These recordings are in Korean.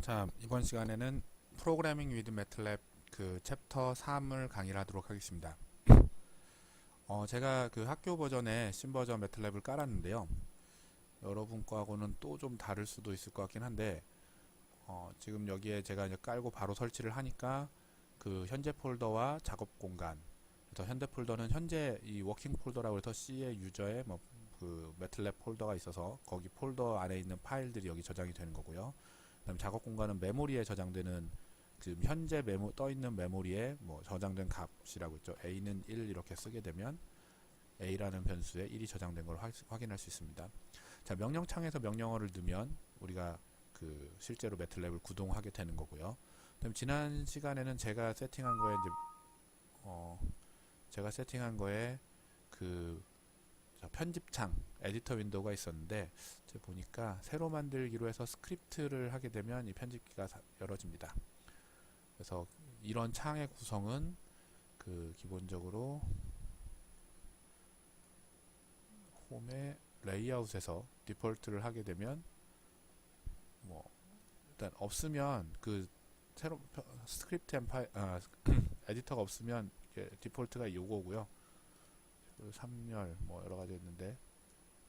자, 이번 시간에는 프로그래밍 위드 매틀랩 그 챕터 3을 강의를 하도록 하겠습니다. 제가 그 학교 버전에 신버전 매틀랩을 깔았는데요. 여러분 거하고는 또 좀 다를 수도 있을 것 같긴 한데, 지금 여기에 제가 이제 깔고 바로 설치를 하니까 그 현재 폴더와 작업 공간, 그래서 현재 폴더는 현재 이 워킹 폴더라고 해서 C의 유저의 뭐 그 매틀랩 폴더가 있어서 거기 폴더 안에 있는 파일들이 여기 저장이 되는 거고요. 그다음에 작업 공간은 메모리에 저장되는 지금 현재 떠 있는 메모리에 뭐 저장된 값이라고 있죠. A는 1 이렇게 쓰게 되면 A라는 변수에 1이 저장된 걸 확인할 수 있습니다. 자, 명령창에서 명령어를 넣으면 우리가 그 실제로 매틀랩을 구동하게 되는 거고요. 그다음 지난 시간에는 제가 세팅한 거에 그 편집창 에디터 윈도우가 있었는데 제가 보니까 새로 만들기로 해서 스크립트를 하게 되면 이 편집기가 열어집니다. 그래서 이런 창의 구성은 그 기본적으로 홈의 레이아웃에서 디폴트를 하게 되면 뭐 일단 없으면 그 새로 스크립트 에디터가 없으면 디폴트가 요거고요. 3열 뭐 여러가지 있는데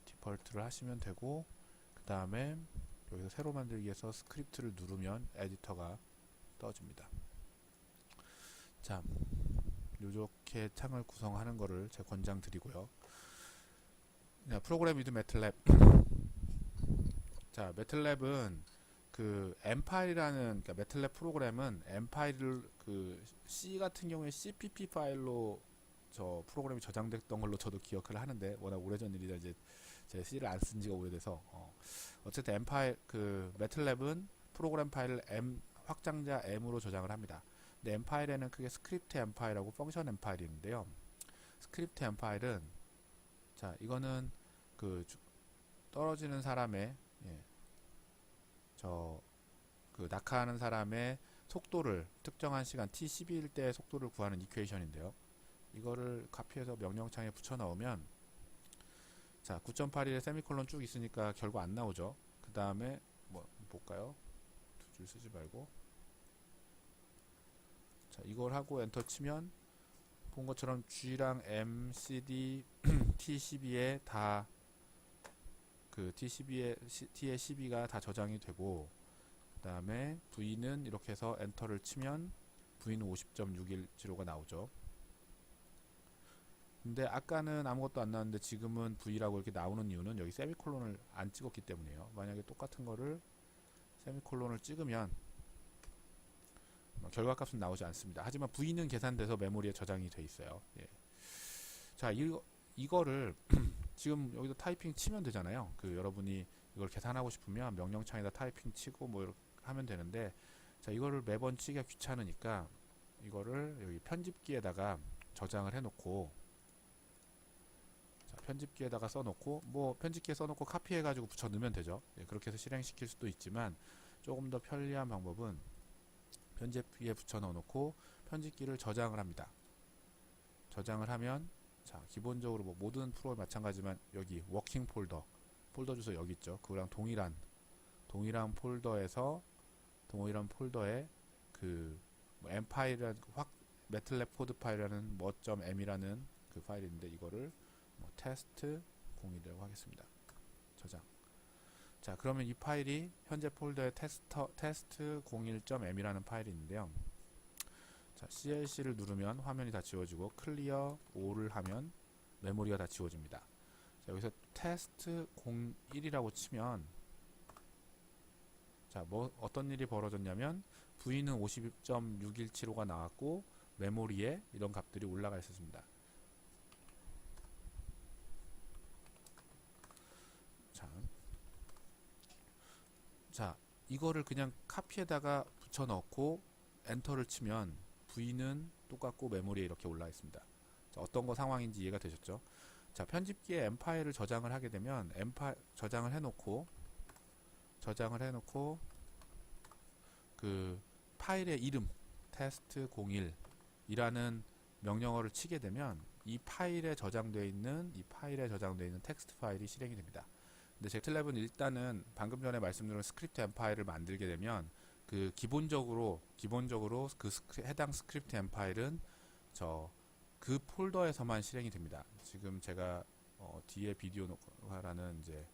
디폴트를 하시면 되고, 그 다음에 여기서 새로 만들기에서 스크립트를 누르면 에디터가 떠집니다. 자, 요렇게 창을 구성하는 거를 제가 권장드리고요. 프로그램 위드 매틀랩. 자, 매틀랩은 그 M 파일이라는, 그러니까 매틀랩 프로그램은 M 파일을 그 C 같은 경우에 CPP 파일로 저 프로그램이 저장됐던 걸로 저도 기억을 하는데, 워낙 오래전 일이라 이제 제 C를 안 쓴 지가 오래돼서 어쨌든 M 파일 그 매틀랩은 프로그램 파일을 M 확장자 M으로 저장을 합니다. 근데 M 파일에는 크게 스크립트 M 파일하고 펑션 M 파일이 있는데요. 스크립트 M 파일은, 자, 이거는 그 떨어지는 사람의 그 낙하하는 사람의 속도를 특정한 시간 t12일 때의 속도를 구하는 이퀘이션인데요. 이거를 카피해서 명령창에 붙여 넣으면, 자, 9.81에 세미콜론 쭉 있으니까 결과 안 나오죠. 그 다음에 뭐 볼까요? 두 줄 쓰지 말고, 자, 이걸 하고 엔터 치면 본 것처럼 G랑 M, CD, T12에 다 그 T의 12가 다 저장이 되고, 그 다음에 V는 이렇게 해서 엔터를 치면 V는 50.610가 나오죠. 근데 아까는 아무것도 안 나왔는데 지금은 V라고 이렇게 나오는 이유는 여기 세미콜론을 안 찍었기 때문이에요. 만약에 똑같은 거를 세미콜론을 찍으면 결과값은 나오지 않습니다. 하지만 V는 계산돼서 메모리에 저장이 돼 있어요. 예. 자, 이거를 지금 여기다 타이핑 치면 되잖아요. 그 여러분이 이걸 계산하고 싶으면 명령창에다 타이핑 치고 뭐 이렇게 하면 되는데, 자, 이거를 매번 치기가 귀찮으니까 이거를 여기 편집기에다가 저장을 해놓고, 자, 편집기에다가 써놓고, 뭐 편집기에 써놓고 카피해가지고 붙여 넣으면 되죠. 예, 그렇게 해서 실행시킬 수도 있지만 조금 더 편리한 방법은 편집기에 붙여 넣어놓고 편집기를 저장을 합니다. 저장을 하면, 자, 기본적으로 뭐 모든 프로그램 마찬가지지만 여기 워킹 폴더 주소 여기 있죠. 그거랑 동일한 폴더에 그 뭐 M 파일이라는 매틀랩 코드 파일이라는 뭐.m이라는 그 파일인데, 이거를 뭐 테스트 01이라고 하겠습니다. 저장. 자, 그러면 이 파일이 현재 폴더에 테스트 01.m이라는 파일이 있는데요. 자, CLC를 누르면 화면이 다 지워지고, 클리어 5를 하면 메모리가 다 지워집니다. 자, 여기서 테스트 01이라고 치면, 자, 뭐 어떤 일이 벌어졌냐면 V는 50.6175가 나왔고 메모리에 이런 값들이 올라가 있었습니다. 자, 이거를 그냥 카피에다가 붙여 넣고 엔터를 치면 V는 똑같고 메모리에 이렇게 올라 있습니다. 자, 어떤 거 상황인지 이해가 되셨죠? 자, 편집기에 M 파일을 저장을 하게 되면 저장을 해놓고 그 파일의 이름 test01이라는 명령어를 치게 되면 이 파일에 저장되어 있는 텍스트 파일이 실행이 됩니다. 근데 제 매틀랩은 일단은 방금 전에 말씀드린 스크립트 M 파일을 만들게 되면 그 기본적으로 그 해당 스크립트 엠 파일은 그 폴더에서만 실행이 됩니다. 지금 제가 뒤에 비디오 녹화라는 이제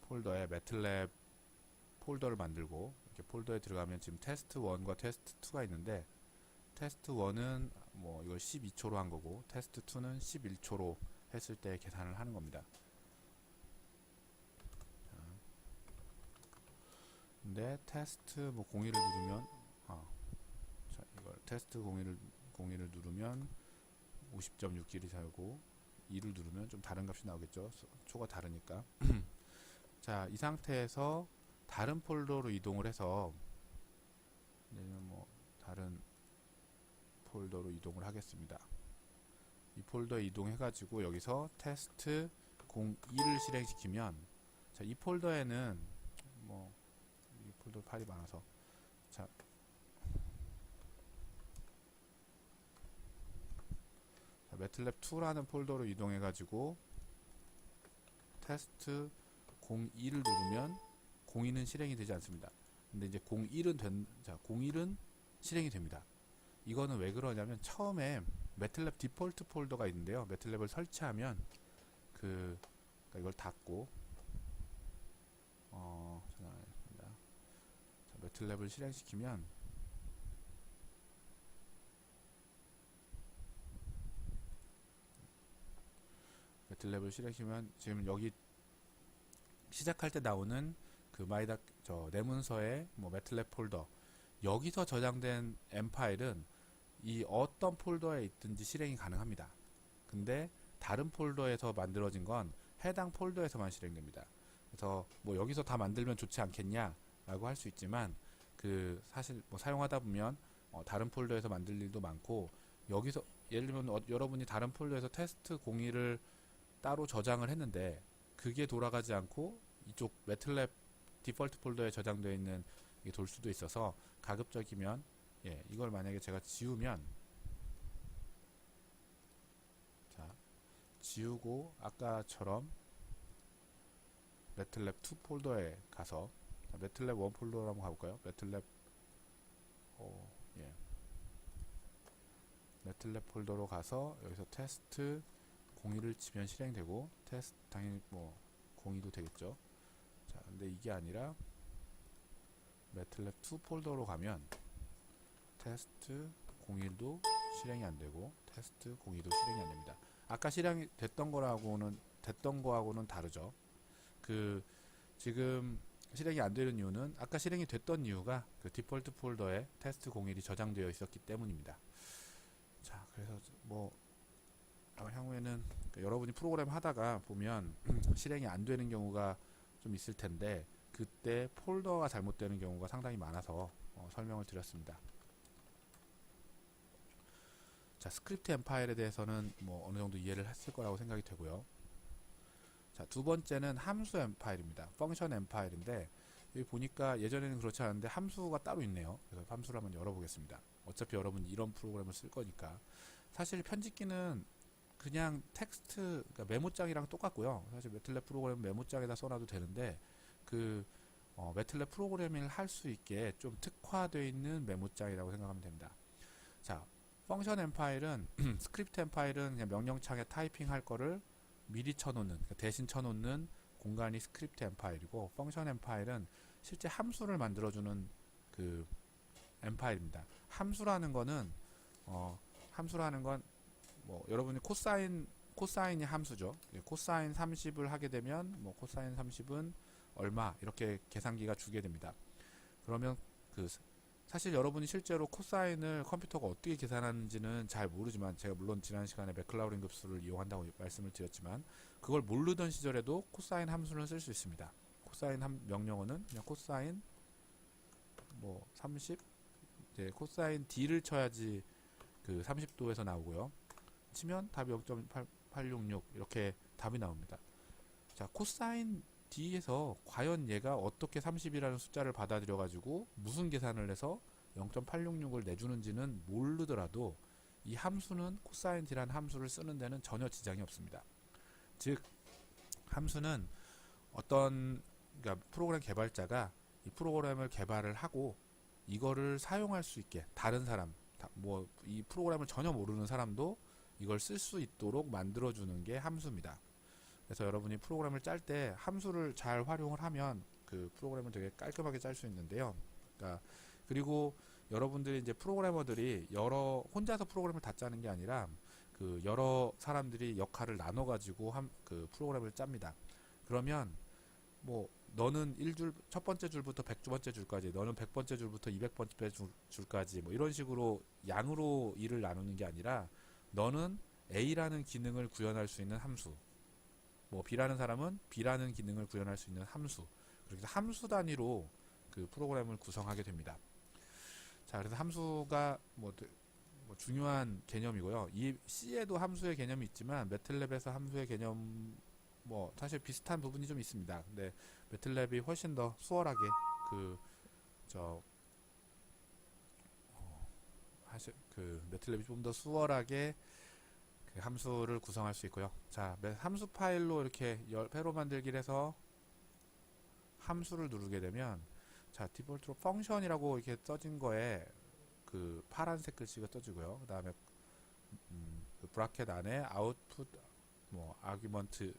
폴더에 매틀랩 폴더를 만들고 이렇게 폴더에 들어가면 지금 테스트 1과 테스트 2가 있는데, 테스트 1은 뭐 이걸 12초로 한 거고 테스트 2는 11초로 했을 때 계산을 하는 겁니다. 근데 테스트 뭐 01을 누르면 자, 이걸 테스트 01을 누르면 50.6길이 살고 2를 누르면 좀 다른 값이 나오겠죠. 초가 다르니까. 자, 이 상태에서 다른 폴더로 이동을 해서 뭐 다른 폴더로 이동을 하겠습니다. 이 폴더에 이동해 가지고 여기서 테스트 02를 실행시키면, 자, 이 폴더에는 뭐 이 폴더 파일이 많아서, 자, 매틀랩 2라는 폴더로 이동해 가지고 테스트 02를 누르면 02는 실행이 되지 않습니다. 근데 이제 01은 실행이 됩니다. 이거는 왜 그러냐면, 처음에 매틀랩 디폴트 폴더가 있는데요. 매틀랩을 설치하면 그러니까 이걸 닫고 전환하겠습니다. 자, 매틀랩을 실행시키면 지금 여기 시작할 때 나오는 그 내 문서의 뭐 매틀랩 폴더, 여기서 저장된 M 파일은 이 어떤 폴더에 있든지 실행이 가능합니다. 근데 다른 폴더에서 만들어진 건 해당 폴더에서만 실행됩니다. 그래서 뭐 여기서 다 만들면 좋지 않겠냐 라고 할 수 있지만, 그 사실 뭐 사용하다 보면 다른 폴더에서 만들 일도 많고, 여기서 예를 들면 여러분이 다른 폴더에서 테스트 01을 따로 저장을 했는데 그게 돌아가지 않고 이쪽 매틀랩 디폴트 폴더에 저장되어 있는 게 돌 수도 있어서, 가급적이면 이걸 만약에 제가 지우면, 자, 지우고 아까처럼 매틀랩 2 폴더에 가서, 매틀랩 1 폴더로 한번 가볼까요? 매틀랩 폴더로 가서 여기서 테스트 01을 치면 실행되고, 테스트 당연히 뭐 02도 되겠죠. 자, 근데 이게 아니라 매틀랩 2 폴더로 가면 테스트 01도 실행이 안 되고 테스트 02도 실행이 안 됩니다. 아까 실행이 됐던 거하고는 다르죠. 그 지금 실행이 안 되는 이유는 아까 실행이 됐던 이유가 그 디폴트 폴더에 테스트 01이 저장되어 있었기 때문입니다. 자, 그래서 뭐 향후에는 여러분이 프로그램 하다가 보면 실행이 안 되는 경우가 좀 있을 텐데, 그때 폴더가 잘못되는 경우가 상당히 많아서 설명을 드렸습니다. 자, 스크립트 엠 파일에 대해서는 뭐 어느 정도 이해를 했을 거라고 생각이 되고요. 자, 두 번째는 함수 엠 파일입니다. 펑션 엠 파일인데, 여기 보니까 예전에는 그렇지 않은데 함수가 따로 있네요. 그래서 함수를 한번 열어보겠습니다. 어차피 여러분이 이런 프로그램을 쓸 거니까. 사실 편집기는 그냥 텍스트, 그러니까 메모장이랑 똑같고요. 사실 매틀랩 프로그램 메모장에다 써놔도 되는데, 그 매틀랩 프로그래밍을 할 수 있게 좀 특화되어 있는 메모장이라고 생각하면 됩니다. 자, 펑션 엠 파일은 스크립트 엠 파일은 그냥 명령창에 타이핑 할 거를 미리 쳐놓는, 그러니까 대신 쳐놓는 공간이 스크립트 엠 파일이고, 펑션 엠 파일은 실제 함수를 만들어주는 그 엠 파일입니다. 함수라는 건 뭐 여러분이 코사인이 함수죠. 코사인 30을 하게 되면 뭐 코사인 30은 얼마, 이렇게 계산기가 주게 됩니다. 그러면 사실 여러분이 실제로 코사인을 컴퓨터가 어떻게 계산하는지는 잘 모르지만, 제가 물론 지난 시간에 맥클라우린 급수를 이용한다고 말씀을 드렸지만, 그걸 모르던 시절에도 코사인 함수는 쓸 수 있습니다. 코사인 명령어는 그냥 코사인 뭐 30, 이제 코사인 D를 쳐야지 그 30도에서 나오고요. 치면 답이 0.866 이렇게 답이 나옵니다. 자, 코사인 D에서 과연 얘가 어떻게 30이라는 숫자를 받아들여 가지고 무슨 계산을 해서 0.866을 내주는지는 모르더라도, 이 함수는 코사인 D라는 함수를 쓰는 데는 전혀 지장이 없습니다. 즉, 함수는 그러니까 프로그램 개발자가 이 프로그램을 개발을 하고 이거를 사용할 수 있게 다른 사람, 뭐 이 프로그램을 전혀 모르는 사람도 이걸 쓸 수 있도록 만들어주는 게 함수입니다. 그래서 여러분이 프로그램을 짤 때 함수를 잘 활용을 하면 그 프로그램을 되게 깔끔하게 짤 수 있는데요. 그러니까 그리고 여러분들이 이제 프로그래머들이 혼자서 프로그램을 다 짜는 게 아니라 그 여러 사람들이 역할을 나눠 가지고 그 프로그램을 짭니다. 그러면 뭐 너는 첫 번째 줄부터 100번째 줄까지, 너는 100번째 줄부터 200번째 줄까지 뭐 이런 식으로 양으로 일을 나누는 게 아니라 너는 A라는 기능을 구현할 수 있는 함수, 뭐 B라는 사람은 B라는 기능을 구현할 수 있는 함수, 그렇게 해서 함수 단위로 그 프로그램을 구성하게 됩니다. 자, 그래서 함수가 뭐 중요한 개념이고요. 이 C에도 함수의 개념이 있지만 매틀랩에서 함수의 개념 뭐 사실 비슷한 부분이 좀 있습니다. 근데 매틀랩이 훨씬 더 수월하게 매틀랩이 좀 더 수월하게 그 함수를 구성할 수 있고요. 자, 함수 파일로 이렇게 회로 만들기를 해서 함수를 누르게 되면, 자, 디폴트로 펑션이라고 이렇게 써진 거에 그 파란색 글씨가 떠지고요. 그 다음에 그 브라켓 안에 아웃풋 뭐 아규먼트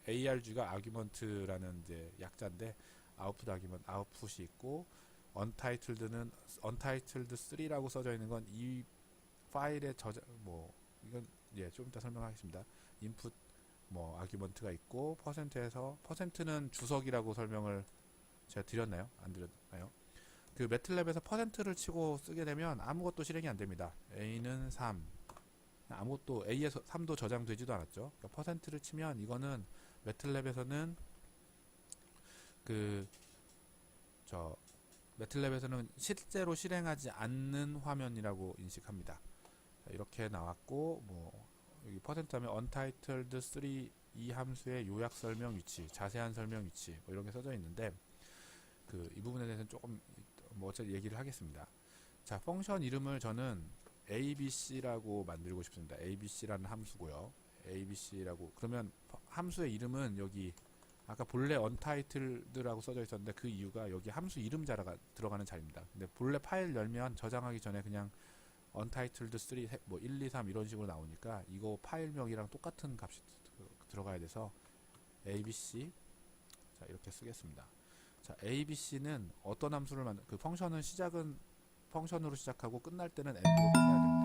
ARG가 아규먼트라는 이제 약자인데 아웃풋 아규먼트 아웃풋이 있고, 언타이틀드는 언타이틀드 3라고 써져 있는 건 이 파일의 뭐 이건 좀 이따 설명하겠습니다. 인풋 뭐 아규먼트가 있고, 퍼센트는 주석이라고 설명을 제가 드렸나요? 안 드렸나요? 그 매틀랩에서 퍼센트를 치고 쓰게 되면 아무것도 실행이 안 됩니다. A는 3, 아무것도 A에서 3도 저장되지도 않았죠. 그러니까 퍼센트를 치면 이거는 매틀랩에서는 매틀랩에서는 실제로 실행하지 않는 화면이라고 인식합니다. 자, 이렇게 나왔고, 뭐 여기 퍼센트 하면 untitled 3 이 함수의 요약 설명 위치, 자세한 설명 위치 뭐 이런 게 써져 있는데 이 부분에 대해서는 조금 뭐 어차피 얘기를 하겠습니다. 자, 펑션 이름을 저는 abc라고 만들고 싶습니다. abc라는 함수고요. abc라고 그러면 함수의 이름은 여기 아까 본래 untitled라고 써져 있었는데 그 이유가 여기 함수 이름 자료가 들어가는 자리입니다. 근데 본래 파일 열면 저장하기 전에 그냥 untitled 3 뭐 1, 2, 3 이런 식으로 나오니까 이거 파일명이랑 똑같은 값이 들어가야 돼서 abc, 자, 이렇게 쓰겠습니다. 자, abc는 어떤 함수를 그 펑션은 시작은 펑션으로 시작하고 끝날 때는 end로 끝나야 됩니다.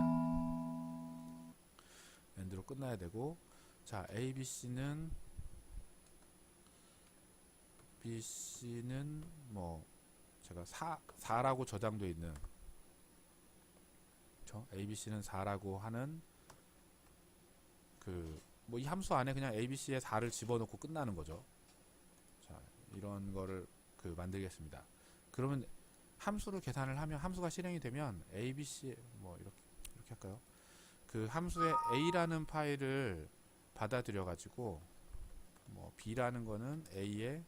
end로 끝나야 되고, 자, abc는 뭐 제가 4라고 저장되어 있는, 그렇죠? abc는 4라고 하는 뭐 이 함수 안에 그냥 abc에 4를 집어넣고 끝나는 거죠. 자, 이런 거를 만들겠습니다. 그러면 함수를 계산을 하면, 함수가 실행이 되면 abc 뭐 이렇게 할까요? 그 함수의 a라는 파일을 받아들여 가지고 뭐 b라는 거는 a의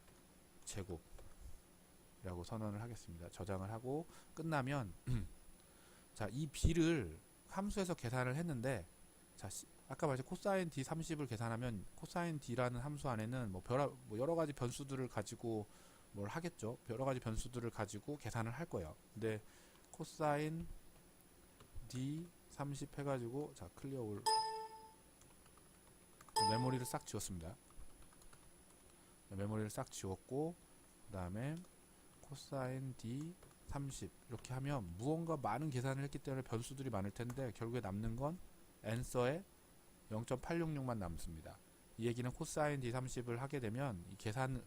제곱이라고 선언을 하겠습니다. 저장을 하고 끝나면 자, 이 b를 함수에서 계산을 했는데, 자, 아까 말했죠. 코사인 d 30을 계산하면 코사인 d라는 함수 안에는 뭐 여러 가지 변수들을 가지고 뭘 하겠죠. 여러 가지 변수들을 가지고 계산을 할 거예요. 근데 코사인 d 30 해가지고, 자, 클리어 올 메모리를 싹 지웠습니다. 메모리를 싹 지웠고, 그 다음에 코사인 d 30 이렇게 하면 무언가 많은 계산을 했기 때문에 변수들이 많을 텐데 결국에 남는 건 앤서에 0.866만 남습니다. 이 얘기는 코사인 d 30을 하게 되면 이 계산,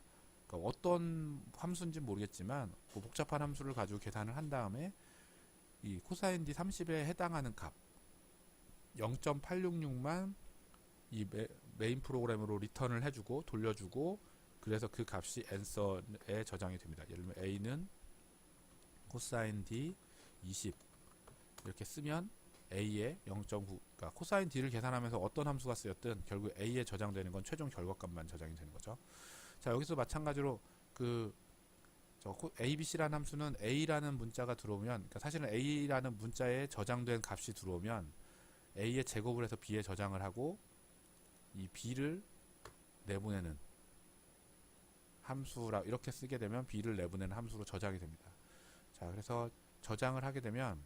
그러니까 어떤 함수인지 모르겠지만 그 복잡한 함수를 가지고 계산을 한 다음에 이 코사인 d 30에 해당하는 값 0.866만 이 메인 프로그램으로 리턴을 해주고 돌려주고, 그래서 그 값이 앤서에 저장이 됩니다. 예를 들면 a는 코사인 d 20 이렇게 쓰면 a의 0.9, 그러니까 코사인 d를 계산하면서 어떤 함수가 쓰였든 결국 a에 저장되는 건 최종 결과값만 저장이 되는 거죠. 자, 여기서 마찬가지로 abc라는 함수는 a라는 문자가 들어오면, 그러니까 사실은 a라는 문자에 저장된 값이 들어오면 a의 제곱을 해서 b에 저장을 하고 이 b를 내보내는 함수라 이렇게 쓰게 되면 b를 내보내는 함수로 저장이 됩니다. 자, 자, 그래서 저장을 하게 되면,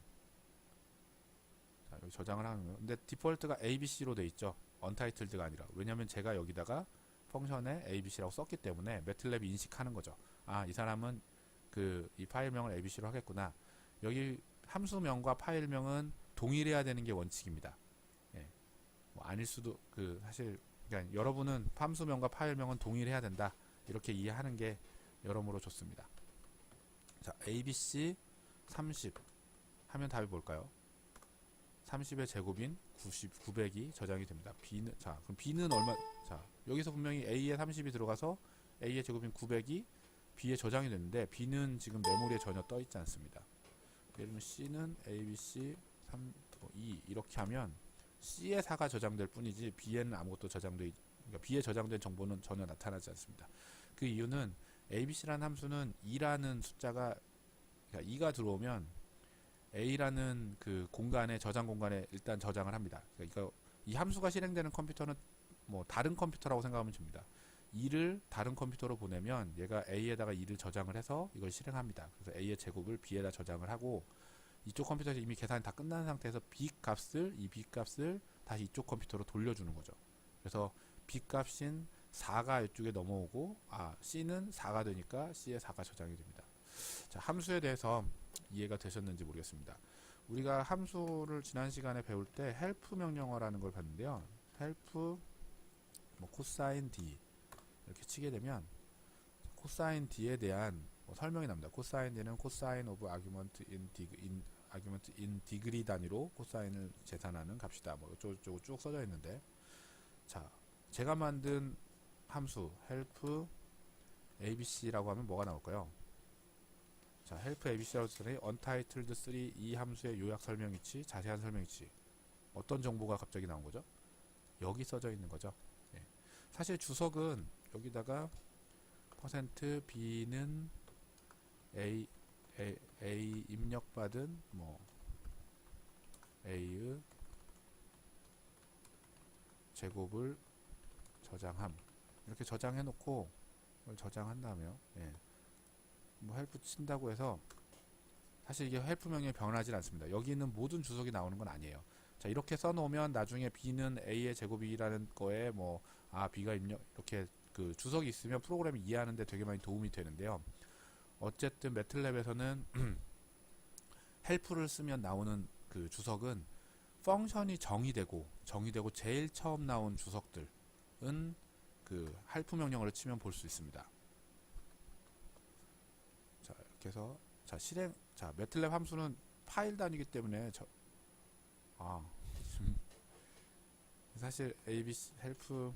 자, 여기 저장을 하는 거예요. 근데 디폴트가 ABC로 돼 있죠. 언타이틀드가 아니라. 왜냐면 제가 여기다가 펑션에 ABC라고 썼기 때문에 매틀랩이 인식하는 거죠. 아, 이 사람은 이 파일명을 ABC로 하겠구나. 여기 함수명과 파일명은 동일해야 되는 게 원칙입니다. 예. 뭐 아닐 수도, 사실, 그러니까 여러분은 함수명과 파일명은 동일해야 된다. 이렇게 이해하는 게 여러모로 좋습니다. 자, ABC 30 하면 답이 뭘까요? 30의 제곱인 900이 저장이 됩니다. B는, 자, 그럼 B는 얼마, 자, 여기서 분명히 A에 30이 들어가서 A의 제곱인 900이 B에 저장이 됐는데, B는 지금 메모리에 전혀 떠 있지 않습니다. 예를 들면 C는 ABC 3, 2 이렇게 하면 C에 4가 저장될 뿐이지 B에는 아무것도 그러니까 B에 저장된 정보는 전혀 나타나지 않습니다. 그 이유는 ABC라는 함수는 2라는 숫자가, 그러니까 2가 들어오면 A라는 저장 공간에 일단 저장을 합니다. 그러니까 이 함수가 실행되는 컴퓨터는 뭐 다른 컴퓨터라고 생각하면 됩니다. 2를 다른 컴퓨터로 보내면 얘가 A에다가 2를 저장을 해서 이걸 실행합니다. 그래서 A의 제곱을 B에다 저장을 하고, 이쪽 컴퓨터에서 이미 계산이 다 끝난 상태에서 이 B 값을 다시 이쪽 컴퓨터로 돌려주는 거죠. 그래서 B 값인 4가 이쪽에 넘어오고, C는 4가 되니까 C에 4가 저장이 됩니다. 자, 함수에 대해서 이해가 되셨는지 모르겠습니다. 우리가 함수를 지난 시간에 배울 때 help 명령어라는 걸 봤는데요. help 코사인 D 이렇게 치게 되면 코사인 D에 대한 설명이 납니다. 코사인 D는 코사인 오브 아규먼트 인 디그리 단위로 코사인을 계산하는 값이다. 뭐 어쩌고저쩌고 쭉 써져 있는데, 자, 제가 만든 함수 help abc라고 하면 뭐가 나올까요? 자, help abc라고 했더니 untitled 3 이 함수의 요약 설명 위치, 자세한 설명 위치, 어떤 정보가 갑자기 나온 거죠? 여기 써져 있는 거죠. 예. 사실 주석은 여기다가 %b는 A 입력받은 A의 제곱을 저장함, 이렇게 저장해 놓고 이걸 저장한 다음에요. 예. 헬프 친다고 해서 사실 이게 헬프 명령이 변하지 않습니다. 여기 있는 모든 주석이 나오는 건 아니에요. 자, 이렇게 써놓으면 나중에 B는 A의 제곱이라는 거에 B가 입력, 이렇게 주석이 있으면 프로그램을 이해하는데 되게 많이 도움이 되는데요. 어쨌든 매틀랩에서는 헬프를 쓰면 나오는 주석은 펑션이 정의되고 제일 처음 나온 주석들은 헬프 명령어를 치면 볼 수 있습니다. 자, 이렇게 해서 매틀랩 함수는 파일 단위이기 때문에 사실 ABC 헬프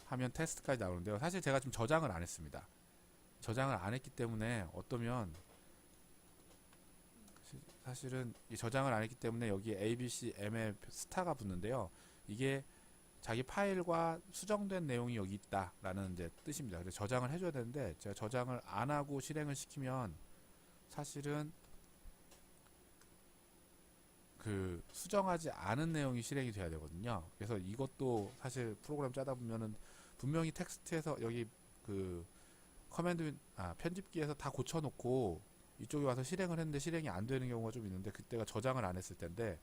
하면 테스트까지 나오는데요. 사실 제가 지금 저장을 안 했습니다. 저장을 안 했기 때문에 어떠면 사실은 이 저장을 안 했기 때문에 여기 ABCM에 스타가 붙는데요. 이게 자기 파일과 수정된 내용이 여기 있다라는 이제 뜻입니다. 그래서 저장을 해줘야 되는데 제가 저장을 안 하고 실행을 시키면 사실은 수정하지 않은 내용이 실행이 돼야 되거든요. 그래서 이것도 사실 프로그램 짜다 보면은 분명히 텍스트에서 여기 커맨드 편집기에서 다 고쳐놓고 이쪽에 와서 실행을 했는데 실행이 안 되는 경우가 좀 있는데, 그때가 저장을 안 했을 텐데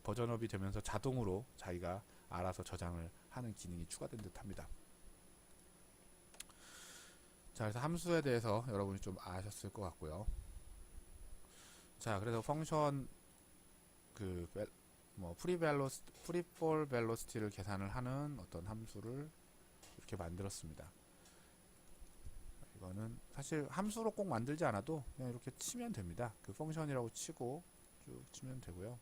버전업이 되면서 자동으로 자기가 알아서 저장을 하는 기능이 추가된 듯 합니다. 자, 그래서 함수에 대해서 여러분이 좀 아셨을 것 같고요. 자, 그래서 펑션 프리폴 벨로시티를 계산을 하는 어떤 함수를 이렇게 만들었습니다. 이거는 사실 함수로 꼭 만들지 않아도 그냥 이렇게 치면 됩니다. 펑션이라고 치고 쭉 치면 되고요.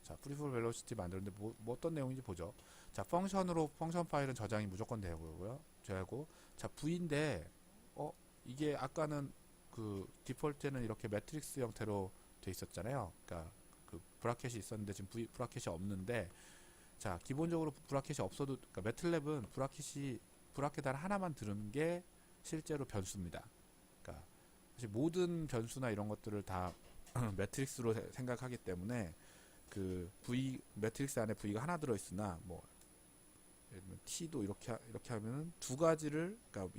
자, 프리폴 벨로시티 만드는데 뭐 어떤 내용인지 보죠. 자, 펑션 파일은 저장이 무조건 되고요. 자, V인데 이게 아까는 디폴트에는 이렇게 매트릭스 형태로 돼 있었잖아요. 그러니까 브라켓이 있었는데 지금 브라켓이 없는데, 자, 기본적으로 브라켓이 없어도, 그러니까 매틀랩은 브라켓 하나만 들은 게 실제로 변수입니다. 그러니까 사실 모든 변수나 이런 것들을 다 매트릭스로 생각하기 때문에 매트릭스 안에 V가 하나 들어 있으나 예를 들면 T도 이렇게 하면은 두 가지를, 그러니까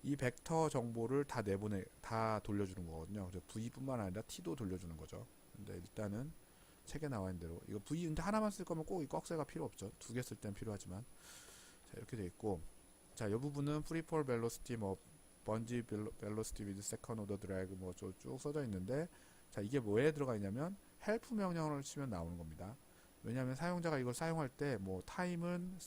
이 벡터 정보를 다 돌려주는 거거든요. 그래서 V뿐만 아니라 T도 돌려주는 거죠. 근데 일단은 책에 나와 있는 대로 이거 V 근데 하나만 쓸 거면 꼭 이 꺽쇠가 필요 없죠. 두 개 쓸 땐 필요하지만. 자, 이렇게 돼 있고, 자, 이 부분은 free fall velocity, 뭐 bungee velocity with second order drag 뭐 쭉 써져 있는데, 자, 이게 뭐에 들어가 있냐면 help 명령어를 치면 나오는 겁니다. 왜냐하면 사용자가 이걸 사용할 때 뭐 타임은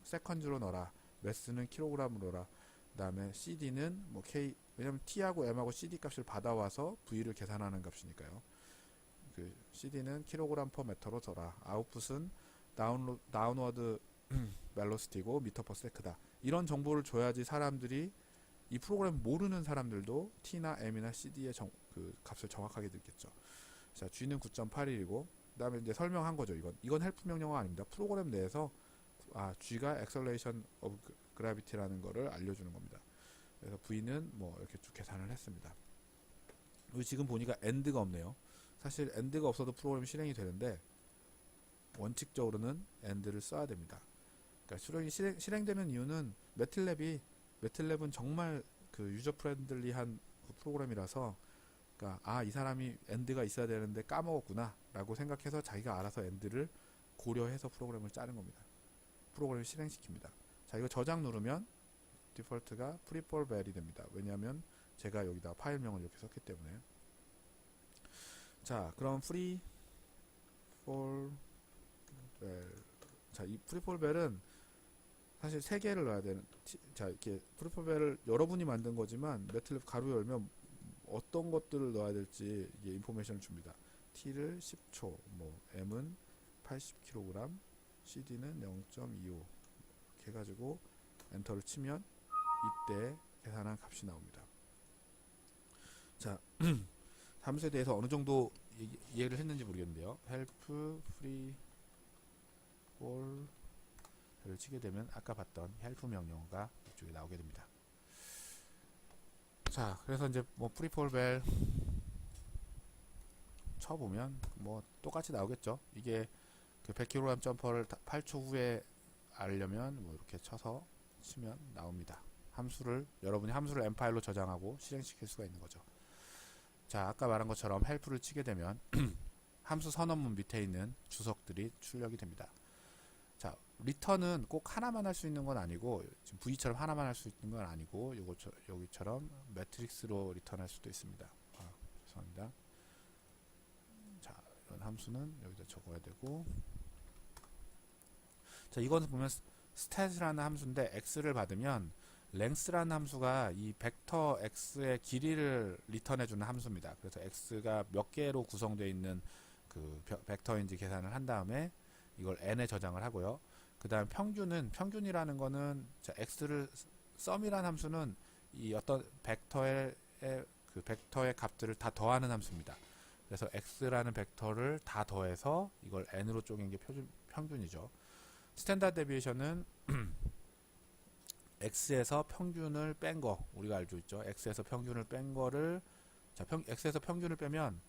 세컨즈로 넣어라, 매스는 킬로그램으로 넣어라, 그 다음에 CD는 뭐 K, 왜냐면 T하고 M하고 CD 값을 받아와서 V를 계산하는 값이니까요. 그 CD는 킬로그램 퍼 메터로 써라. 아웃풋은 다운워드 벨로시티고 미터 퍼 세크다. 이런 정보를 줘야지 사람들이, 이 프로그램 모르는 사람들도 T나 M이나 CD의 그 값을 정확하게 듣겠죠. 자, G는 9.81이고, 그 다음에 이제 설명한 거죠. 이건 헬프 명령어가 아닙니다. 프로그램 내에서 G가 acceleration of gravity라는 거를 알려주는 겁니다. 그래서 V는 뭐 이렇게 쭉 계산을 했습니다. 그리고 지금 보니까 AND가 없네요. 사실 AND가 없어도 프로그램이 실행이 되는데 원칙적으로는 AND를 써야 됩니다. 그러니까 실행되는 이유는 매틀랩은 정말 그 유저 프렌들리한 그 프로그램이라서, 그러니까 이 사람이 AND가 있어야 되는데 까먹었구나 라고 생각해서 자기가 알아서 AND를 고려해서 프로그램을 짜는 겁니다. 프로그램을 실행시킵니다. 자, 이거 저장 누르면 디폴트가 free for val이 됩니다. 왜냐하면 제가 여기다 파일명을 이렇게 썼기 때문에. 자, 그럼 free for val, 자, 이 free for val은 사실 3개를 넣어야 되는, 자, 이렇게 free for val을 여러분이 만든 거지만 매틀랩 가로 열면 어떤 것들을 넣어야 될지 이게 인포메이션을 줍니다. T를 10초, 뭐 M은 80kg, CD는 0.25 이렇게 해가지고 엔터를 치면 이때 계산한 값이 나옵니다. 자, 함수에 대해서 어느 정도 이해를 했는지 모르겠는데요. help free for를 치게 되면 아까 봤던 help 명령어가 이쪽에 나오게 됩니다. 자, 그래서 이제 뭐 free for val 쳐보면 뭐 똑같이 나오겠죠. 이게 그 100kg 점퍼를 8초 후에 알려면 뭐 이렇게 쳐서 치면 나옵니다. 여러분이 함수를 M 파일로 저장하고 실행시킬 수가 있는 거죠. 자, 아까 말한 것처럼 help를 치게 되면 함수 선언문 밑에 있는 주석들이 출력이 됩니다. 자, return은 꼭 하나만 할 수 있는 건 아니고, 지금 V처럼 하나만 할 수 있는 건 아니고, 여기처럼 매트릭스로 리턴할 수도 있습니다. 죄송합니다. 자, 이런 함수는 여기다 적어야 되고, 자, 이거는 보면 stat이라는 함수인데 x를 받으면 length라는 함수가 이 벡터 x의 길이를 리턴해주는 함수입니다. 그래서 x가 몇 개로 구성되어 있는 그 벡터인지 계산을 한 다음에 이걸 n에 저장을 하고요. 그 다음 평균이라는 거는, 자, x를 sum이라는 함수는 이 어떤 벡터의 값들을 다 더하는 함수입니다. 그래서 x라는 벡터를 다 더해서 이걸 n으로 쪼갠 게 평균이죠. 스탠다드 데비에이션은 x에서 평균을 뺀 거 우리가 알고 있죠. x에서 평균을 뺀 거를, 자, x에서 평균을 빼면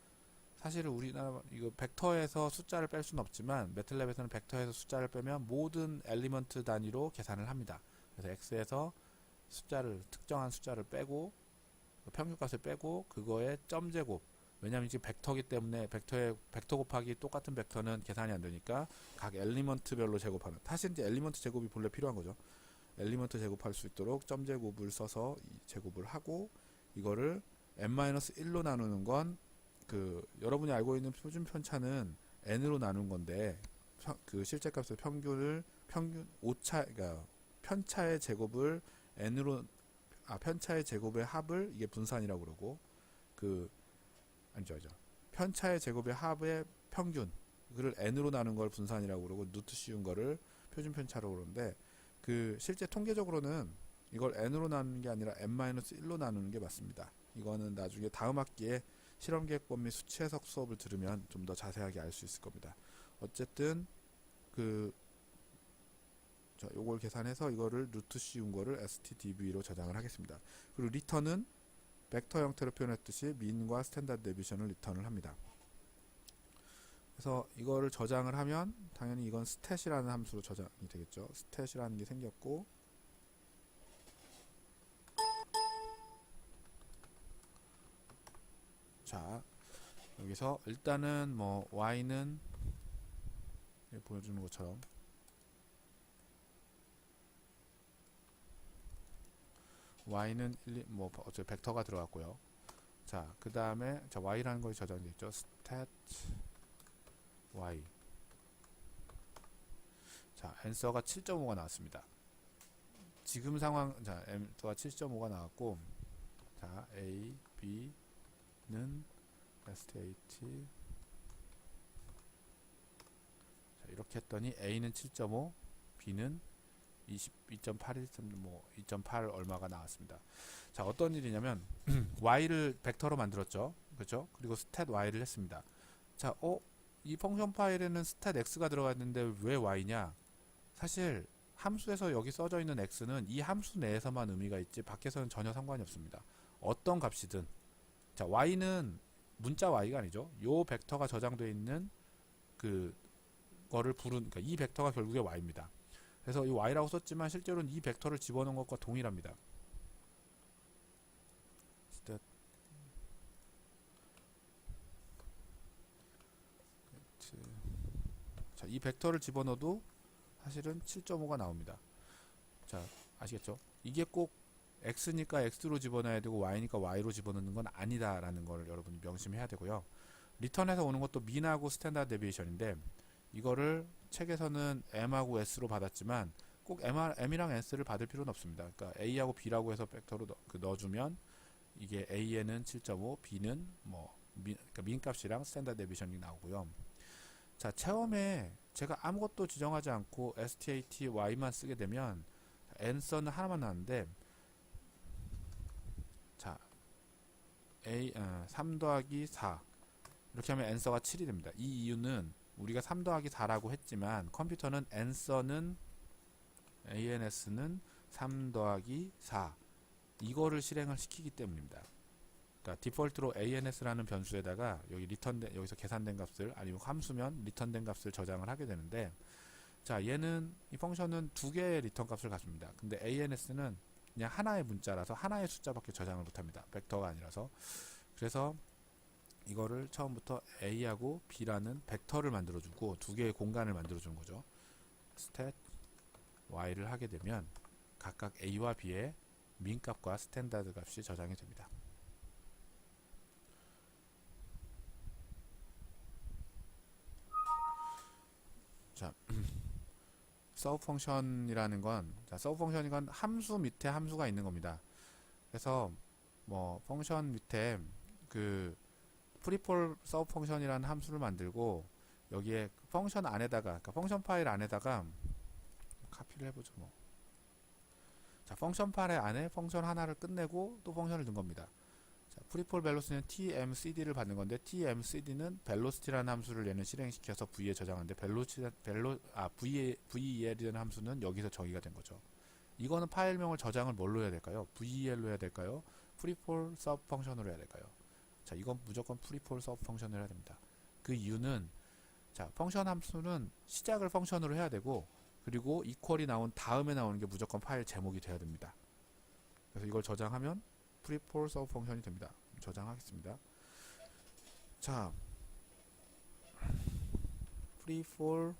사실은 우리나라 이거 벡터에서 숫자를 뺄 수는 없지만 매틀랩에서는 벡터에서 숫자를 빼면 모든 엘리먼트 단위로 계산을 합니다. 그래서 x에서 특정한 숫자를 빼고 평균값을 빼고 그거의 점 제곱, 왜냐하면 지금 벡터기 때문에 벡터 곱하기 똑같은 벡터는 계산이 안 되니까 각 엘리먼트별로 제곱하는, 사실 이제 엘리먼트 제곱이 본래 필요한 거죠. 엘리먼트 제곱할 수 있도록 점 제곱을 써서 제곱을 하고, 이거를 n-1로 나누는 건 여러분이 알고 있는 표준 편차는 n으로 나눈 건데, 그 실제 값의 오차, 그러니까 편차의 제곱을 편차의 제곱의 합을 이게 분산이라고 그러고, 아니죠. 편차의 제곱의 합의 평균, 그를 n으로 나눈 걸 분산이라고 그러고, 루트 씌운 거를 표준 편차라고 그러는데, 실제 통계적으로는 이걸 n으로 나누는 게 아니라 n-1로 나누는 게 맞습니다. 이거는 나중에 다음 학기에 실험계획법 및 수치 해석 수업을 들으면 좀 더 자세하게 알 수 있을 겁니다. 어쨌든 요걸 계산해서 이거를 루트 씌운 거를 stdv로 저장을 하겠습니다. 그리고 리턴은 벡터 형태로 표현했듯이 민과 스탠다드 데비에이션을 리턴을 합니다. 그래서 이거를 저장을 하면 당연히 이건 stat이라는 함수로 저장이 되겠죠. stat이라는 게 생겼고, 자, 여기서 일단은 뭐 y는 보여주는 것처럼 y는 1, 뭐 어차피 벡터가 들어갔고요. 자, 그 다음에 자 y라는 것이 저장되어 있죠. stat y. 자, answer가 7.5가 나왔습니다. 지금 상황, 자, answer가 7.5가 나왔고, 자, a, b는 stat. 자, 이렇게 했더니 a는 7.5, b는 22.81, 뭐 2.8 얼마가 나왔습니다. 자, 어떤 일이냐면 y를 벡터로 만들었죠. 그렇죠? 그리고 stat y를 했습니다. 자, 이 펑션 파일에는 stat x가 들어가 있는데 왜 y냐? 사실 함수에서 여기 써져 있는 x는 이 함수 내에서만 의미가 있지 밖에서는 전혀 상관이 없습니다. 어떤 값이든. 자, y는 문자 y가 아니죠. 요 벡터가 저장되어 있는 그 거를 그러니까 이 벡터가 결국에 y입니다. 그래서 이 y라고 썼지만 실제로는 이 벡터를 집어넣은 것과 동일합니다. 자, 이 벡터를 집어넣어도 사실은 7.5가 나옵니다. 자, 아시겠죠? 이게 꼭 x니까 x로 집어넣어야 되고 y니까 y로 집어넣는 건 아니다라는 걸 여러분이 명심해야 되고요. 리턴에서 오는 것도 민하고 스탠다드 데비에이션인데 이거를 책에서는 m하고 s로 받았지만 꼭 m이랑 s를 받을 필요는 없습니다. 그러니까 a하고 b라고 해서 벡터로 넣어주면 이게 a에는 7.5, b는 뭐 그러니까 민값이랑 스탠다드 데비에이션이 나오고요. 자, 처음에 제가 아무것도 지정하지 않고 stat y만 쓰게 되면 answer는 하나만 나왔는데, 자, 3 더하기 4 이렇게 하면 answer가 7이 됩니다. 이 이유는 우리가 3 더하기 4라고 했지만 컴퓨터는 answer는 ans는 3 더하기 4 이거를 실행을 시키기 때문입니다. 그러니까 디폴트로 ans라는 변수에다가 여기서 계산된 값을 아니면 함수면 리턴된 값을 저장을 하게 되는데, 자, 얘는 이 펑션은 두 개의 리턴 값을 가집니다. 근데 ans는 그냥 하나의 문자라서 하나의 숫자밖에 저장을 못합니다. 벡터가 아니라서. 그래서 이거를 처음부터 a하고 b라는 벡터를 만들어주고 두 개의 공간을 만들어주는 거죠. stat y를 하게 되면 각각 a와 b의 민값과 스탠다드 값이 저장이 됩니다. 자, 서브 펑션이라는 건, 자, 서브 펑션인 건 함수 밑에 함수가 있는 겁니다. 그래서 뭐 펑션 밑에 그 프리폴 서브 펑션이라는 함수를 만들고 여기에 펑션 안에다가, 그러니까 펑션 파일 안에다가 카피를 해보죠. 뭐. 자, 펑션 파일 안에 펑션 하나를 끝내고 또 펑션을 넣은 겁니다. 자, 프리폴 벨로시티는 tmcd를 받는 건데 tmcd는 velocity라는 함수를 얘는 실행시켜서 v에 저장하는데 vel이라는 함수는 여기서 정의가 된 거죠. 이거는 파일명을 저장을 뭘로 해야 될까요? vel로 해야 될까요? 프리폴 서브 펑션으로 해야 될까요? 자, 이건 무조건 프리폴 서브 펑션을 해야 됩니다. 그 이유는, 자, 펑션 함수는 시작을 펑션으로 해야 되고, 그리고 이퀄이 나온 다음에 나오는 게 무조건 파일 제목이 돼야 됩니다. 그래서 이걸 저장하면 프리폴 서브 펑션이 됩니다. 저장하겠습니다. 자, 프리폴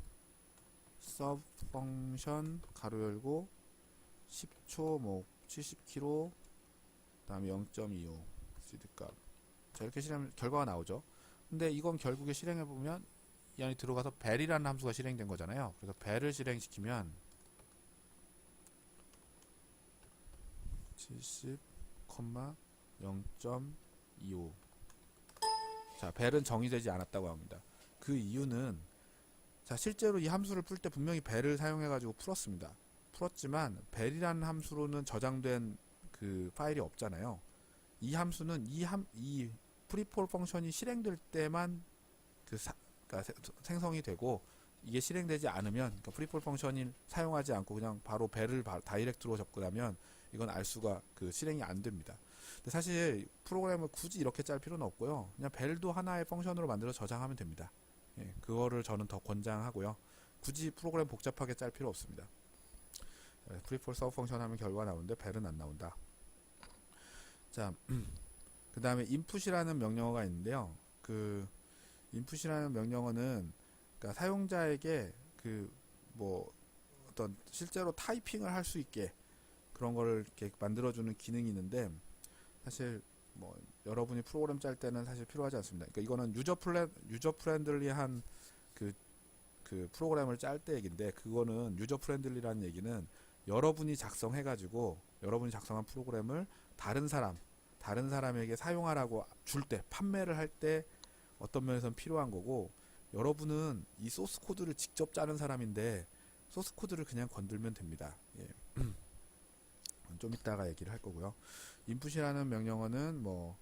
서브 펑션 가로 열고 10초 뭐 70km 다음에 0.25 시드값. 자, 이렇게 실행하면 결과가 나오죠. 근데 이건 결국에 실행해보면 이 안에 들어가서 벨이라는 함수가 실행된 거잖아요. 그래서 벨을 실행시키면 70, 0.25. 자, 벨은 정의되지 않았다고 합니다. 그 이유는, 자, 실제로 이 함수를 풀 때 분명히 벨을 사용해 가지고 풀었지만 벨이라는 함수로는 저장된 그 파일이 없잖아요. 이 함수는 이 프리폴 펑션이 실행될 때만 그러니까 생성이 되고, 이게 실행되지 않으면, 그러니까 프리폴 펑션이 사용하지 않고 그냥 바로 벨을 다이렉트로 접근하면 이건 알 수가 실행이 안 됩니다. 근데 사실 프로그램을 굳이 이렇게 짤 필요는 없고요. 그냥 벨도 하나의 펑션으로 만들어 저장하면 됩니다. 예, 그거를 저는 더 권장하고요. 굳이 프로그램 복잡하게 짤 필요 없습니다. 프리폴 서브 펑션 하면 결과 나오는데 벨은 안 나온다. 자, 그 다음에 input이라는 명령어가 있는데요. 그 input이라는 명령어는 그러니까 사용자에게 그 뭐 어떤 실제로 타이핑을 할 수 있게 그런 거를 이렇게 만들어주는 기능이 있는데, 사실 뭐 여러분이 프로그램 짤 때는 사실 필요하지 않습니다. 그러니까 이거는 유저 프렌들리한 그 프로그램을 짤 때 얘기인데, 그거는 유저 프렌들리라는 얘기는 여러분이 작성한 프로그램을 다른 사람에게 사용하라고 줄 때, 판매를 할 때 어떤 면에서는 필요한 거고, 여러분은 이 소스 코드를 직접 짜는 사람인데 소스 코드를 그냥 건들면 됩니다. 예. 좀 이따가 얘기를 할 거고요. input이라는 명령어는 뭐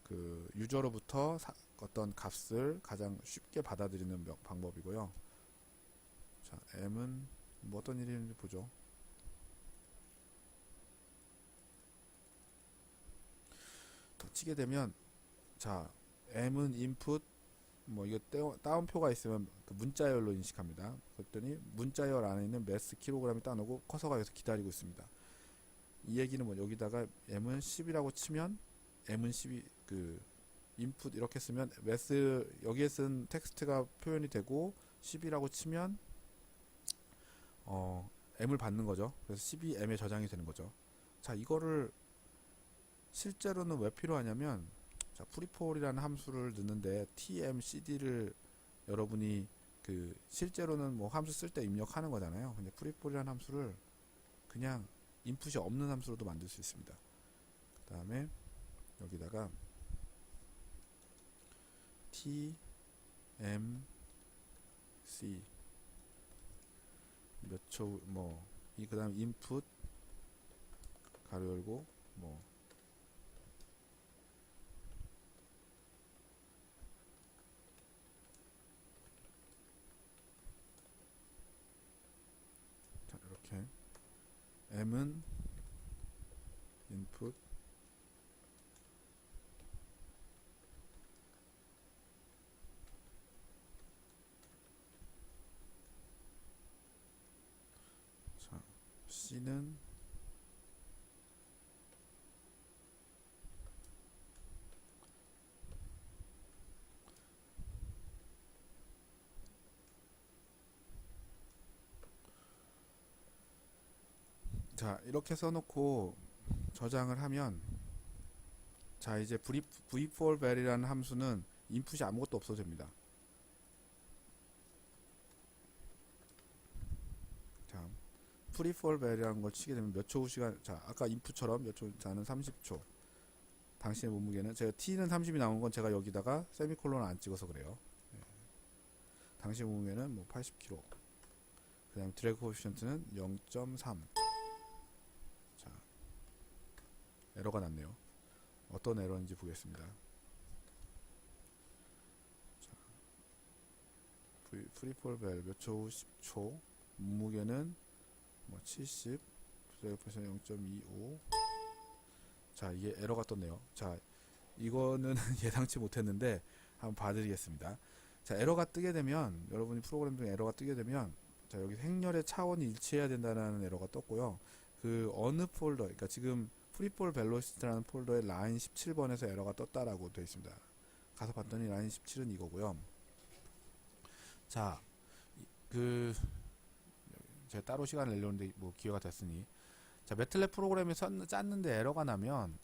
그 유저로부터 어떤 값을 가장 쉽게 받아들이는 방법이고요. 자, m은 뭐 어떤 일이 있는지 보죠. 더 치게 되면, 자, m은 input, 뭐 이거 따옴표가 있으면 그 문자열로 인식합니다. 그랬더니 문자열 안에 있는 매스 킬로그램이 따놓고 커서가 여기서 기다리고 있습니다. 이 얘기는 뭐 여기다가 m은 10이라고 치면 m은 10이 그 input 이렇게 쓰면 매스 여기에 쓴 텍스트가 표현이 되고 10이라고 치면 m을 받는 거죠. 그래서 10이 m에 저장이 되는 거죠. 자, 이거를 실제로는 왜 필요하냐면, 자, 프리폴이라는 함수를 넣는데 tmcd를 여러분이 그 실제로는 뭐 함수 쓸 때 입력하는 거잖아요. 근데 프리폴이라는 함수를 그냥 인풋이 없는 함수로도 만들 수 있습니다. 그 다음에 여기다가 tmc 몇 초 뭐 이 그 다음 input 가로 열고 뭐 자, 이렇게 m은 input 자, c는 자, 이렇게 써놓고 저장을 하면, 자, 이제 v4val이라는 함수는 인풋이 아무것도 없어도 됩니다. 자, v4val이라는 걸 치게 되면 몇 초 후 시간, 자, 아까 인풋처럼 몇 초, 자는 30초. 당신의 몸무게는, 제가 t는 30이 나온 건 제가 여기다가 세미콜론을 안 찍어서 그래요. 예. 당신의 몸무게는 뭐 80kg. 그 다음 드래그 코에피션트는 0.3. 자, 에러가 났네요. 어떤 에러인지 보겠습니다. 자, 프리폴벨 몇 초 후 10초. 몸무게는 뭐 70. 드래그 코에피션트 0.25. 자, 이게 에러가 떴네요. 자, 이거는 예상치 못했는데 한번 봐드리겠습니다. 자, 에러가 뜨게 되면, 여러분이 프로그램 중에 에러가 뜨게 되면, 자, 여기 행렬의 차원이 일치해야 된다는 에러가 떴고요. 그 어느 폴더, 그러니까 지금 프리폴 벨로시티라는 폴더에 라인 17번에서 에러가 떴다라고 되어 있습니다. 가서 봤더니 라인 17은 이거고요. 자, 그 제가 따로 시간을 내려는데 뭐 기회가 됐으니, 자, 매틀랩 프로그램을 짰는데 에러가 나면,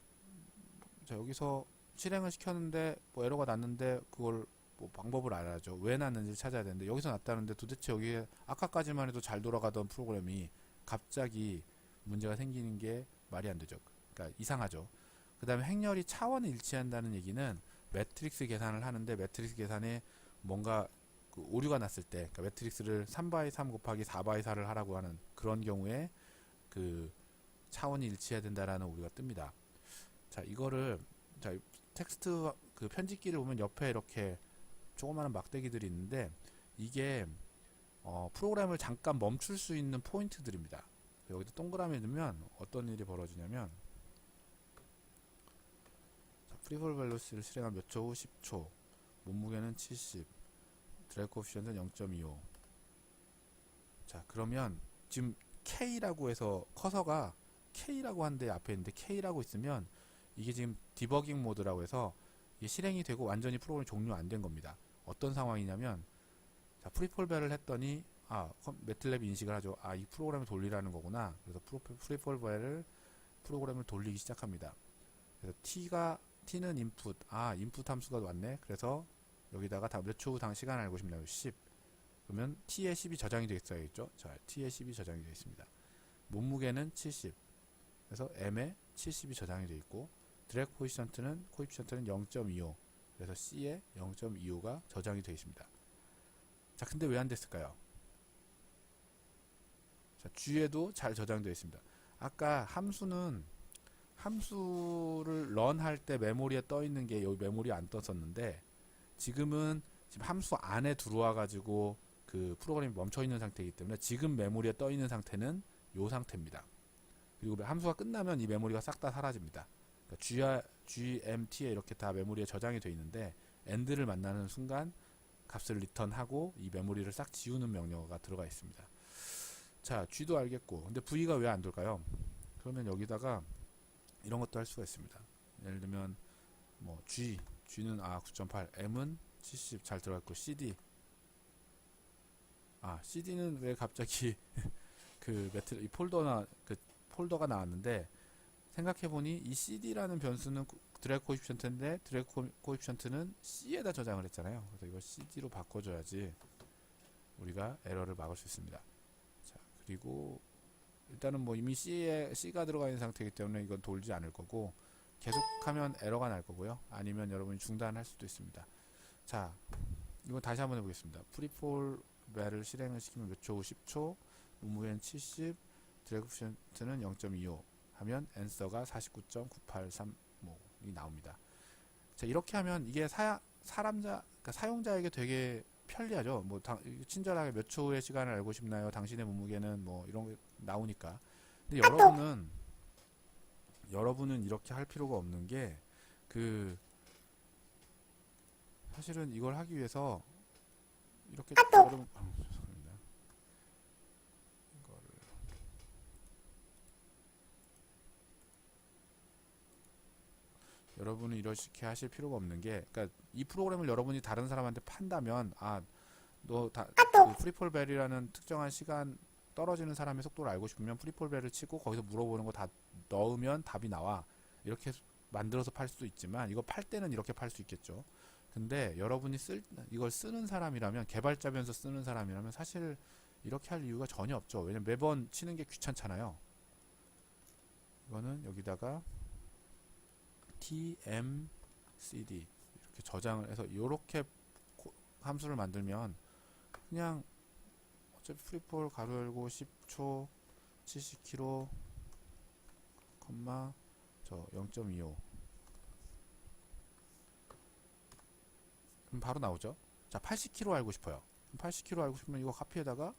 자, 여기서 실행을 시켰는데 뭐 에러가 났는데 그걸 뭐 방법을 알아야죠. 왜 났는지 찾아야 되는데, 여기서 났다는데 도대체 여기에 아까까지만 해도 잘 돌아가던 프로그램이 갑자기 문제가 생기는 게 말이 안 되죠. 그러니까 이상하죠. 그 다음에 행렬이 차원을 일치한다는 얘기는 매트릭스 계산을 하는데, 매트릭스 계산에 뭔가 그 오류가 났을 때, 그러니까 매트릭스를 3x3 곱하기 4x4를 하라고 하는 그런 경우에 그 차원이 일치해야 된다라는 오류가 뜹니다. 자, 이거를, 자, 텍스트 그 편집기를 보면 옆에 이렇게 조그마한 막대기들이 있는데, 이게 프로그램을 잠깐 멈출 수 있는 포인트들입니다. 여기다 동그라미 넣으면 어떤 일이 벌어지냐면, 프리폴 밸런스를 실행한 몇 초 후 10초, 몸무게는 70, 드래그 코피션트는 0.25. 자, 그러면 지금 K라고 해서 커서가 K라고 한 데 앞에 있는데 K라고 있으면 이게 지금 디버깅 모드라고 해서 이게 실행이 되고 완전히 프로그램이 종료 안 된 겁니다. 어떤 상황이냐면, 자, 프리폴벨을 했더니 매틀랩이 인식을 하죠. 이 프로그램을 돌리라는 거구나. 그래서 프리폴벨을 프로그램을 돌리기 시작합니다. 그래서 t는 인풋, 인풋 함수가 왔네. 그래서 여기다가 몇 초 후 시간을 알고 싶나요? 10. 그러면 t의 10이 저장이 되겠죠. 자, t의 10이 저장이 되어 있습니다. 몸무게는 70. 그래서 m에 70이 저장이 되어 있고, 드래그 코이피션트는 0.25. 그래서 c에 0.25가 저장이 되어 있습니다. 자, 근데 왜 안 됐을까요? 자, G에도 잘 저장되어 있습니다. 아까 함수를 런 할 때 메모리에 떠 있는 게 여기 메모리에 안 떴었는데, 지금 함수 안에 들어와 가지고 그 프로그램이 멈춰 있는 상태이기 때문에 지금 메모리에 떠 있는 상태는 이 상태입니다. 그리고 함수가 끝나면 이 메모리가 싹 다 사라집니다. 그러니까 GMT에 이렇게 다 메모리에 저장이 되어 있는데, end를 만나는 순간 값을 리턴하고 이 메모리를 싹 지우는 명령어가 들어가 있습니다. 자, G도 알겠고, 근데 V가 왜 안 돌까요? 그러면 여기다가 이런 것도 할 수가 있습니다. 예를 들면 뭐 G는 9.8, M은 70 잘 들어갔고, CD는 왜 갑자기 이 폴더가 나왔는데, 생각해보니 이 CD라는 변수는 드래그 코에피션트인데 드래그 코에피션트는 C에다 저장을 했잖아요. 그래서 이걸 CD로 바꿔줘야지 우리가 에러를 막을 수 있습니다. 자, 그리고 일단은 뭐 이미 C가 들어가 있는 상태이기 때문에 이건 돌지 않을 거고, 계속하면 에러가 날 거고요. 아니면 여러분이 중단할 수도 있습니다. 자, 이거 다시 한번 해보겠습니다. 프리폴벨을 실행을 시키면 몇 초 후 10초, 몸무게는 70, 드래그 코에피션트는 0.25 하면 앤서가 49.983이 나옵니다. 자, 이렇게 하면 이게 그러니까 사용자에게 되게 편리하죠. 뭐 친절하게 몇 초의 시간을 알고 싶나요? 당신의 몸무게는 뭐 이런 게 나오니까. 근데 여러분은 이렇게 할 필요가 없는 게, 사실은 이걸 하기 위해서 이렇게 죄송합니다. 여러분은 이렇게 하실 필요가 없는 게, 그러니까 이 프로그램을 여러분이 다른 사람한테 판다면, 그 프리폴벨이라는 특정한 시간 떨어지는 사람의 속도를 알고 싶으면 프리폴벨을 치고 거기서 물어보는 거 다 넣으면 답이 나와. 이렇게 만들어서 팔 수도 있지만, 이거 팔 때는 이렇게 팔 수 있겠죠. 근데 여러분이 이걸 쓰는 사람이라면, 개발자면서 쓰는 사람이라면 사실 이렇게 할 이유가 전혀 없죠. 왜냐면 매번 치는 게 귀찮잖아요. 이거는 여기다가 tmcd 이렇게 저장을 해서 이렇게 함수를 만들면, 그냥 어차피 프리폴 가로 열고 10초 70km 0.25 그럼 바로 나오죠. 자, 80km 알고 싶어요. 80km 알고 싶으면 이거 카피에다가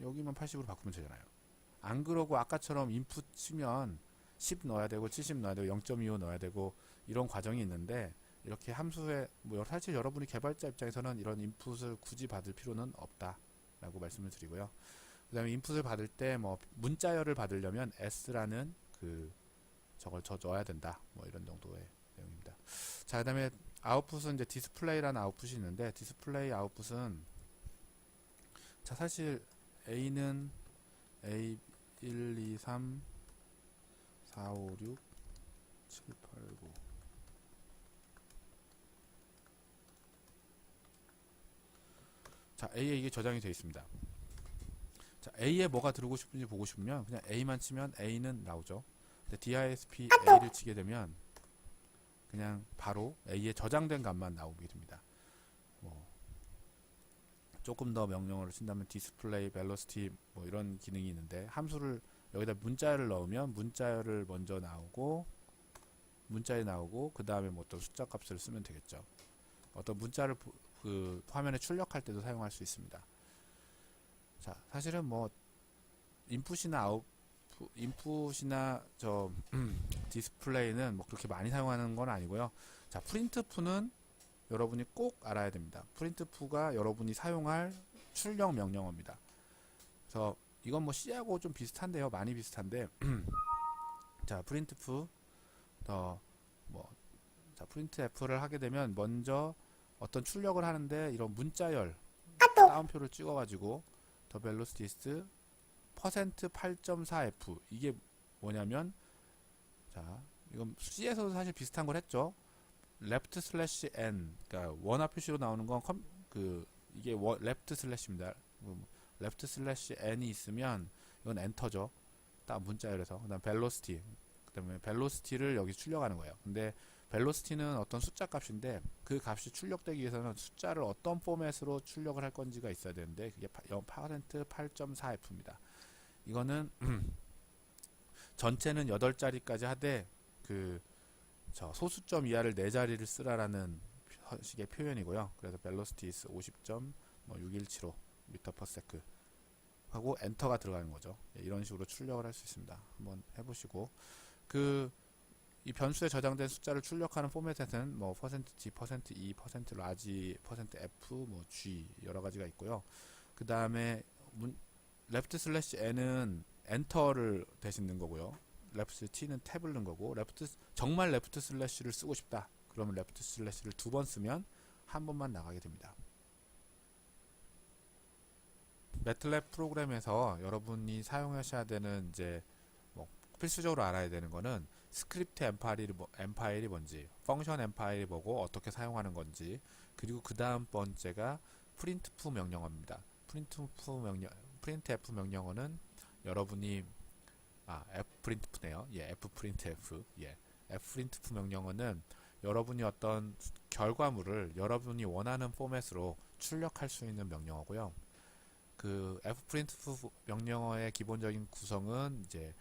여기만 80으로 바꾸면 되잖아요. 안 그러고 아까처럼 인풋 치면 10 넣어야 되고 70 넣어야 되고 0.25 넣어야 되고 이런 과정이 있는데, 이렇게 함수에 사실 여러분이 개발자 입장에서는 이런 인풋을 굳이 받을 필요는 없다라고 말씀을 드리고요. 그 다음에 인풋을 받을 때 문자열을 받으려면 s라는 저걸 넣어야 된다. 이런 정도의 내용입니다. 자, 그 다음에 아웃풋은 이제 디스플레이라는 아웃풋이 있는데, 디스플레이 아웃풋은, 자, 사실 A는 A 1, 2, 3, 4, 5, 6, 7, 8, 9 자, A에 이게 저장이 되어 있습니다. 자, A에 뭐가 들어오고 싶은지 보고 싶으면 그냥 A만 치면 A는 나오죠. 근데 DISP A를 치게 되면 그냥 바로 A에 저장된 값만 나오게 됩니다. 조금 더 명령어를 쓴다면 디스플레이, 벨로시티 이런 기능이 있는데, 함수를 여기다 문자열을 넣으면 문자열을 먼저 나오고, 문자에 나오고, 그 다음에 어떤 숫자 값을 쓰면 되겠죠. 어떤 문자를 화면에 출력할 때도 사용할 수 있습니다. 자, 사실은 인풋이나 디스플레이는 그렇게 많이 사용하는 건 아니고요. 자, printf는 여러분이 꼭 알아야 됩니다. printf가 여러분이 사용할 출력 명령어입니다. 그래서 이건 C하고 좀 비슷한데요. 많이 비슷한데 자, printf 더 뭐, 자, printf를 하게 되면 먼저 어떤 출력을 하는데 이런 문자열 따옴표를 찍어가지고 더 velocity is %8.4f 이게 뭐냐면 자, 이건 C에서도 사실 비슷한 걸 했죠. left slash n 그러니까 원화 표시로 나오는 건 이게 left slash입니다. left slash n이 있으면 이건 엔터죠. 딱 문자열에서 그다음 velocity 그다음에 velocity를 여기 출력하는 거예요. 근데 velocity는 어떤 숫자 값인데 그 값이 출력되기 위해서는 숫자를 어떤 포맷으로 출력을 할 건지가 있어야 되는데 그게 8.4f입니다. 이거는 전체는 8자리까지 하되 소수점 이하를 4자리를 쓰라라는 식의 표현이고요. 그래서 velocity is 50.6175 m/s 하고 엔터가 들어가는 거죠. 이런 식으로 출력을 할 수 있습니다. 한번 해보시고 이 변수에 저장된 숫자를 출력하는 포맷에는 뭐 %g, %e, %large, %f, 뭐 g 여러 가지가 있고요. 그 다음에 left slash n은 엔터를 대신 넣은 거고요. left t는 탭을 넣은 거고 정말 left slash를 쓰고 싶다. 그러면 left slash를 2번 쓰면 한 번만 나가게 됩니다. 매틀랩 프로그램에서 여러분이 사용하셔야 되는 이제 뭐 필수적으로 알아야 되는 거는 스크립트 엠파일이 뭔지, 펑션 엠파일이 뭐고 어떻게 사용하는 건지, 그리고 그 다음 번째가 printf 명령어입니다. printf 명령어는 여러분이 fprintf네요. 예, fprintf. 예, fprintf 명령어는 여러분이 어떤 결과물을 여러분이 원하는 포맷으로 출력할 수 있는 명령어고요. fprintf 명령어의 기본적인 구성은 이제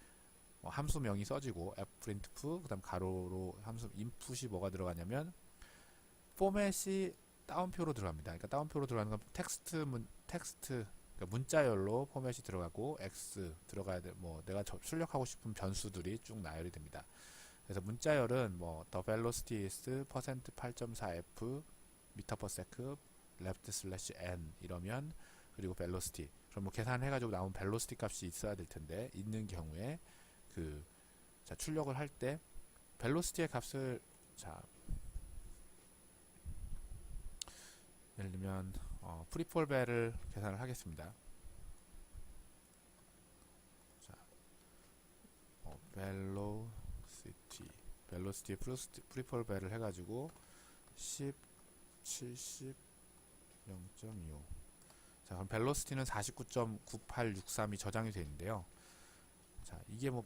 함수명이 써지고 fprintf 그다음 가로로 함수 인풋이 뭐가 들어가냐면 포맷이 따옴표로 들어갑니다. 그러니까 따옴표로 들어가는 건 텍스트 그러니까 문자열로 포맷이 들어가고 x 들어가야 돼. 뭐 내가 출력하고 싶은 변수들이 쭉 나열이 됩니다. 그래서 문자열은 뭐 the velocity is %8.4f m/s left slash n 이러면 그리고 velocity 그럼 뭐 계산해가지고 나온 velocity 값이 있어야 될 텐데 있는 경우에 출력을 할 때 velocity의 값을 예를 들면 프리폴벨을 계산을 하겠습니다. velocity 프리폴벨을 해가지고 10, 70, 0.25 자, 그럼 velocity는 49.9863이 저장이 되어 있는데요. 자, 이게 뭐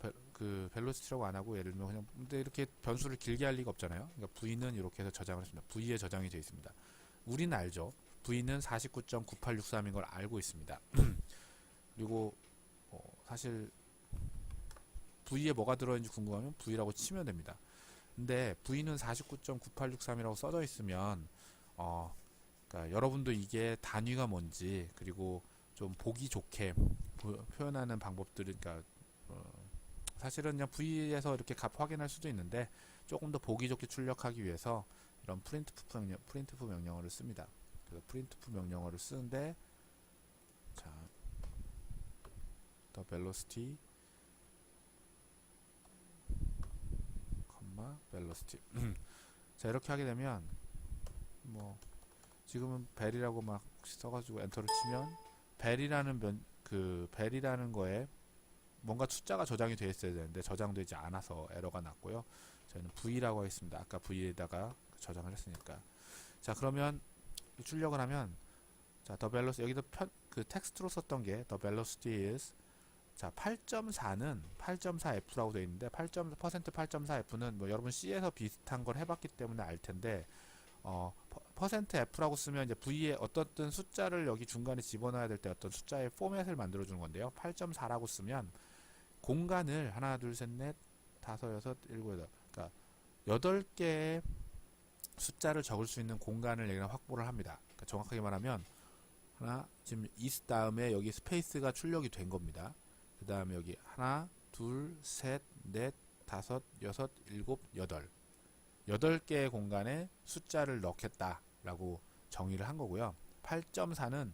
velocity라고 안 하고 예를 들면 그냥 근데 이렇게 변수를 길게 할 리가 없잖아요. 그러니까 v는 이렇게 해서 저장을 했습니다. v에 저장이 되어 있습니다. 우리는 알죠. v는 49.9863인 걸 알고 있습니다. 그리고 사실 v에 뭐가 들어있는지 궁금하면 v라고 치면 됩니다. 근데 v는 49.9863이라고 써져 있으면 그러니까 여러분도 이게 단위가 뭔지 그리고 좀 보기 좋게 표현하는 방법들은 그러니까 사실은 그냥 v에서 이렇게 값 확인할 수도 있는데 조금 더 보기 좋게 출력하기 위해서 이런 printf 명령어를 씁니다. 그래서 printf 명령어를 쓰는데 the velocity velocity 자 이렇게 하게 되면 뭐 지금은 벨이라고 막 써가지고 엔터를 치면 벨이라는 거에 뭔가 숫자가 저장이 되어 있어야 되는데 저장되지 않아서 에러가 났고요. 저희는 v라고 하겠습니다. 아까 v에다가 저장을 했으니까. 자 그러면 출력을 하면 the velocity 여기도 텍스트로 썼던 게 the velocity is 8.4는 8.4f라고 되어 있는데 %8.4f는 뭐 여러분 C에서 비슷한 걸 해봤기 때문에 알 텐데 %f라고 쓰면 이제 v에 어떤 숫자를 여기 중간에 집어넣어야 될 때 어떤 숫자의 포맷을 만들어 주는 건데요. 8.4라고 쓰면 공간을 하나, 둘, 셋, 넷, 다섯, 여섯, 일곱, 여덟 그러니까 8개의 숫자를 적을 수 있는 공간을 여기는 확보를 합니다. 그러니까 정확하게 말하면 지금 is 다음에 여기 스페이스가 출력이 된 겁니다. 그 다음에 여기 하나, 둘, 셋, 넷, 다섯, 여섯, 일곱, 여덟 8개의 공간에 숫자를 넣겠다라고 정의를 한 거고요. 8.4는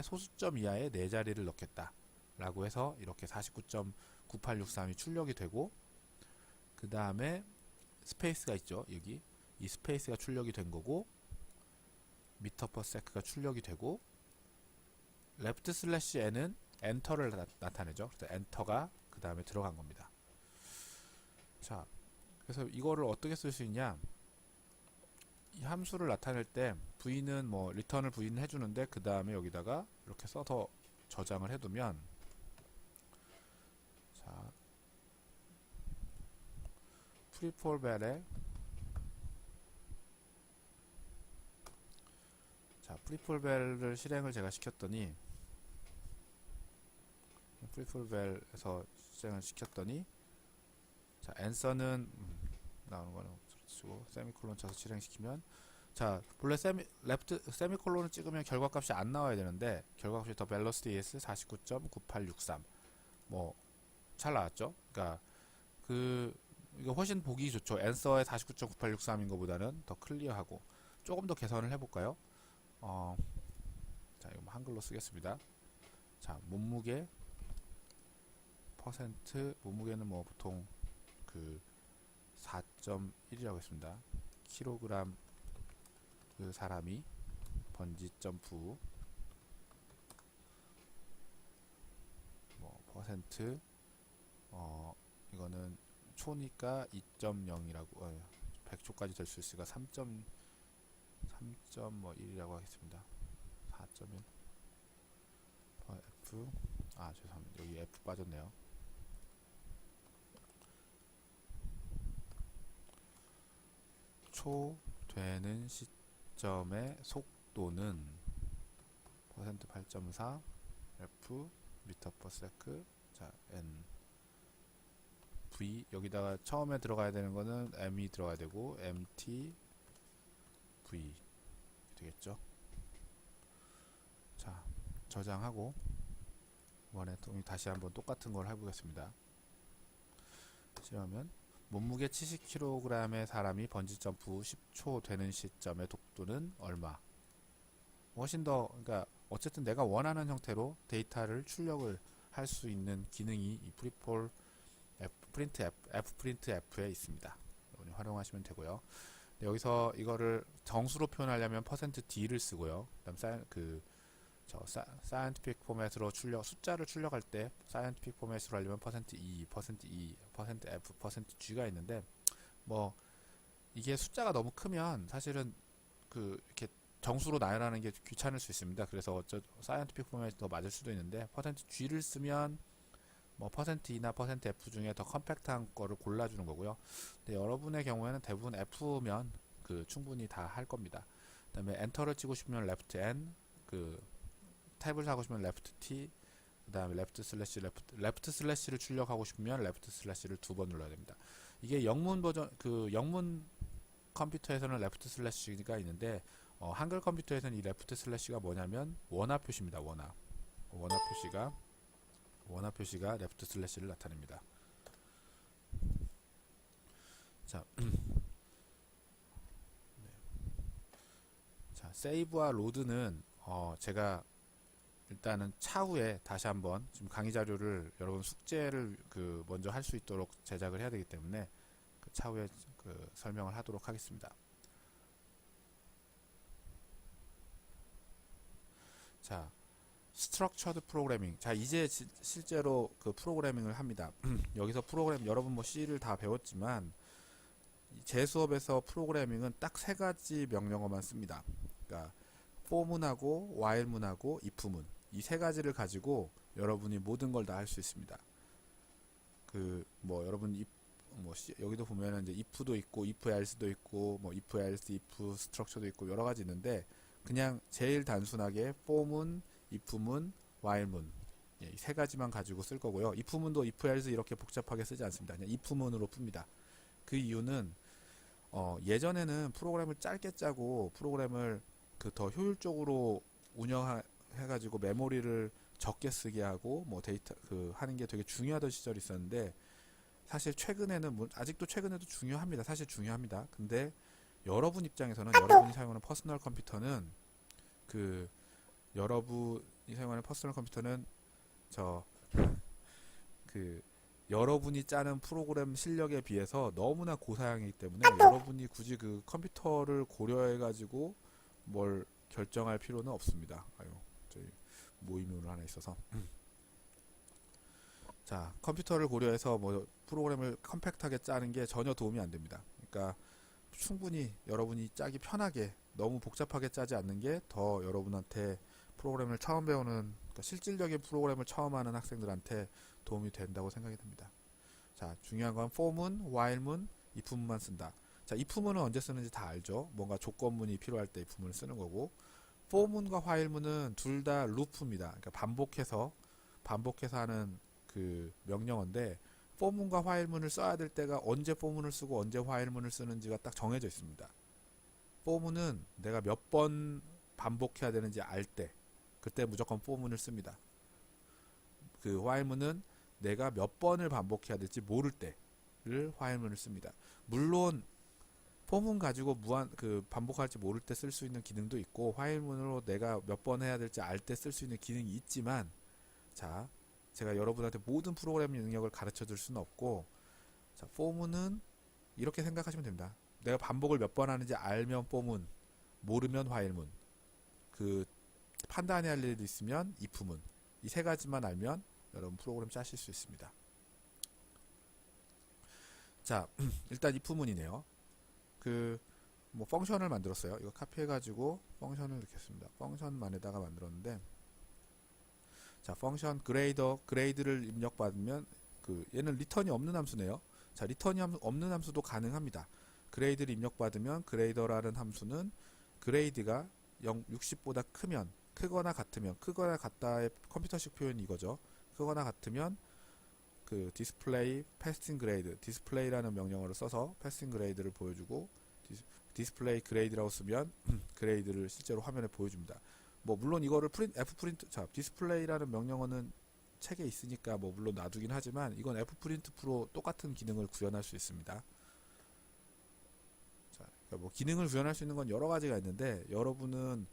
소수점 이하의 4자리를 넣겠다라고 해서 이렇게 49.9863이 출력이 되고 그 다음에 스페이스가 있죠. 여기 이 스페이스가 출력이 된 거고, 미터 퍼 세크가 출력이 되고, 레프트 슬래시 n은 엔터를 나타내죠. 그래서 엔터가 그 다음에 들어간 겁니다. 자, 그래서 이거를 어떻게 쓸 수 있냐? 이 함수를 나타낼 때 v는 뭐 리턴을 v는 해주는데, 그 다음에 여기다가 이렇게 써서 저장을 해두면, 자, 프리폴벨에, 자, 프리폴벨을 실행을 제가 시켰더니, 프리폴벨에서 실행을 시켰더니, 자, answer는 나오는 거는 치고 세미콜론 쳐서 실행시키면, 자, 본래 세미콜론을 찍으면 결과값이 안 나와야 되는데, 결과값이 더 velocity is 49.9863, 뭐 잘 나왔죠. 그러니까 이거 훨씬 보기 좋죠. answer의 49.9863인 것보다는 더 클리어하고. 조금 더 개선을 해볼까요? 자, 이거 뭐 한글로 쓰겠습니다. 자, 몸무게 퍼센트, 몸무게는 뭐 보통 그 4.1이라고 했습니다. 킬로그램 그 사람이 번지 점프, 뭐 퍼센트, 이거는 초니까 2.0이라고 100초까지 될 수 있으니까 3.1이라고 하겠습니다. 4.1 F, 죄송합니다. 여기 F 빠졌네요. 초 되는 시점의 속도는 퍼센트 8.4 F 미터 퍼 세크. 자, N V, 여기다가 처음에 들어가야 되는 거는 M이 들어가야 되고 MT V 되겠죠. 자, 저장하고 이번에 다시 한번 똑같은 걸 해보겠습니다. 실험하면 몸무게 70kg의 사람이 번지점프 후 10초 되는 시점의 속도는 얼마? 훨씬 더, 그러니까 어쨌든 내가 원하는 형태로 데이터를 출력을 할 수 있는 기능이 이 프리폴 프린트 F에 있습니다. 활용하시면 되고요. 여기서 이거를 정수로 표현하려면 %d를 쓰고요. 그다음 사이언티픽 포맷으로 숫자를 출력할 때 사이언티픽 포맷으로 하려면 %e, %f, %g가 있는데, 뭐 이게 숫자가 너무 크면 사실은 이렇게 정수로 나열하는 게 귀찮을 수 있습니다. 그래서 사이언티픽 포맷이 더 맞을 수도 있는데, %g를 쓰면 뭐 %e나 %f 중에 더 컴팩트한 거를 골라주는 거고요. 근데 여러분의 경우에는 대부분 f면 충분히 다 할 겁니다. 그다음에 엔터를 치고 싶으면 left n, 탭을 하고 싶으면 left t, 그다음에 레프트 슬래시를 출력하고 싶으면 레프트 슬래시를 2번 눌러야 됩니다. 이게 영문 버전, 영문 컴퓨터에서는 레프트 슬래시가 있는데, 한글 컴퓨터에서는 이 레프트 슬래시가 뭐냐면 원화 표시입니다. 원화 표시가 레프트 슬래시를 나타냅니다. 자, 자, 세이브와 로드는 제가 일단은 차후에 다시 한번, 지금 강의 자료를 여러분 숙제를 먼저 할 수 있도록 제작을 해야 되기 때문에 차후에 설명을 하도록 하겠습니다. 자, 스트럭처드 프로그래밍. 자, 이제 실제로 프로그래밍을 합니다. 여기서 여러분 뭐 C를 다 배웠지만 제 수업에서 프로그래밍은 딱 3가지 명령어만 씁니다. 그러니까 for문하고 while문하고 if문, 이 3가지를 가지고 여러분이 모든 걸 다 할 수 있습니다. 뭐 여러분 여기도 보면은 이제 if도 있고 if else도 있고 뭐 if else, if 스트럭처도 있고 여러 가지 있는데, 그냥 제일 단순하게 for문, if문, while문, 이 3가지만 가지고 쓸 거고요. if문도 if else 이렇게 복잡하게 쓰지 않습니다. 그냥 if문으로 풉니다. 그 이유는 예전에는 프로그램을 짧게 짜고 프로그램을 더 효율적으로 운영해가지고 메모리를 적게 쓰게 하고 뭐 데이터 하는 게 되게 중요하던 시절이 있었는데, 사실 최근에는 아직도 최근에도 중요합니다. 사실 중요합니다. 근데 여러분 입장에서는 여러분이 사용하는 퍼스널 컴퓨터는 여러분이 짜는 프로그램 실력에 비해서 너무나 고사양이기 때문에 여러분이 굳이 그 컴퓨터를 고려해 가지고 뭘 결정할 필요는 없습니다. 아유, 저희 모임이 오늘 하나 있어서. 자, 컴퓨터를 고려해서 뭐 프로그램을 컴팩트하게 짜는 게 전혀 도움이 안 됩니다. 그러니까 충분히 여러분이 짜기 편하게 너무 복잡하게 짜지 않는 게 더 여러분한테 프로그램을 처음 배우는, 그러니까 실질적인 프로그램을 처음 하는 학생들한테 도움이 된다고 생각이 듭니다. 자, 중요한 건 for문, while문, if문만 쓴다. 자, if문은 언제 쓰는지 다 알죠. 뭔가 조건문이 필요할 때 if문을 쓰는 거고, for문과 while문은 둘 다 루프입니다. 그러니까 반복해서 하는 그 명령어인데, for문과 while문을 써야 될 때가 언제 for문을 쓰고 언제 while문을 쓰는지가 딱 정해져 있습니다. for문은 내가 몇 번 반복해야 되는지 알 때, 그때 무조건 for문을 씁니다. 그 while문은 내가 몇 번을 반복해야 될지 모를 때를 while문을 씁니다. 물론 for문 가지고 반복할지 모를 때 쓸 수 있는 기능도 있고, while문으로 내가 몇 번 해야 될지 알 때 쓸 수 있는 기능이 있지만, 자, 제가 여러분한테 모든 프로그램 능력을 가르쳐 줄 수는 없고, 자, for문은 이렇게 생각하시면 됩니다. 내가 반복을 몇 번 하는지 알면 for문, 모르면 while문, 그 판단해야 할 일이 있으면 if문, 이 세 가지만 알면 여러분 프로그램 짜실 수 있습니다. 자, 일단 if문이네요. 뭐 펑션을 만들었어요. 이거 카피해가지고 펑션을 이렇게 했습니다. 펑션만에다가 만들었는데, 자, 펑션 그레이드를 입력받으면 얘는 리턴이 없는 함수네요. 자, 리턴이 없는 함수도 가능합니다. 그레이드를 입력받으면 그레이더라는 함수는 그레이드가 60보다 크거나 같다의 컴퓨터식 표현이 이거죠. 크거나 같으면 그 디스플레이 패스팅 그레이드, 디스플레이라는 명령어를 써서 패스팅 그레이드를 보여주고, 디스플레이 그레이드라고 쓰면 그레이드를 실제로 화면에 보여줍니다. 뭐 물론 이거를 fprint, 자, 디스플레이라는 명령어는 책에 있으니까 뭐 물론 놔두긴 하지만, 이건 fprint 프로 똑같은 기능을 구현할 수 있습니다. 자, 그러니까 뭐 기능을 구현할 수 있는 건 여러 가지가 있는데, 여러분은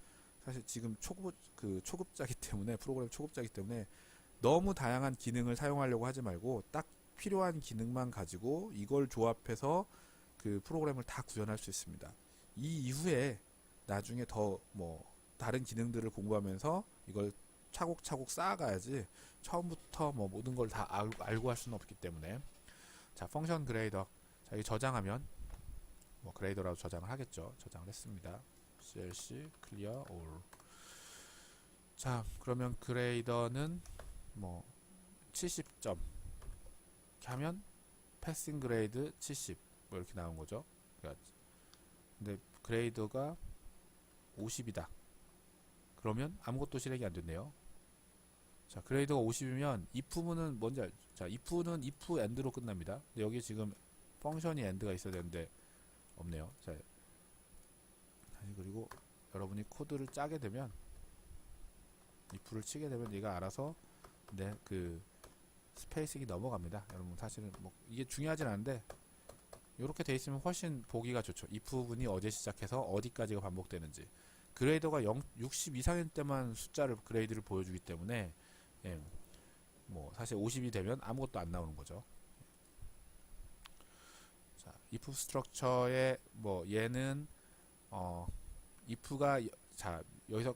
사실 지금 초급자기 때문에, 프로그램 초급자기 때문에 너무 다양한 기능을 사용하려고 하지 말고 딱 필요한 기능만 가지고 이걸 조합해서 그 프로그램을 다 구현할 수 있습니다. 이 이후에 나중에 더 뭐 다른 기능들을 공부하면서 이걸 차곡차곡 쌓아가야지 처음부터 뭐 모든 걸 다 알고 할 수는 없기 때문에. 자, 펑션 그레이더, 자, 이 저장하면 뭐 그레이더라도 저장을 하겠죠. 저장을 했습니다. clc clear all. 자, 그러면 그레이더는 뭐 70점 하면 패싱 그레이드 70 뭐 이렇게 나온 거죠. 근데 그레이드가 50이다. 그러면 아무것도 실행이 안 됐네요. 자, 그레이드가 50이면 if문은 뭔지 알죠? 자, if는 if end로 끝납니다. 근데 여기 지금 펑션이 end가 있어야 되는데 없네요. 자, 그리고 여러분이 코드를 짜게 되면, if를 치게 되면 얘가 알아서 그 스페이스기 넘어갑니다. 여러분 사실은 뭐 이게 중요하진 않은데 이렇게 돼 있으면 훨씬 보기가 좋죠. if문이 어디 시작해서 어디까지가 반복되는지. 그레이더가 60 이상일 때만 숫자를 그레이드를 보여주기 때문에, 예, 뭐 사실 50이 되면 아무것도 안 나오는 거죠. 자, if 스트럭처에 뭐 얘는 if가, 자, 여기서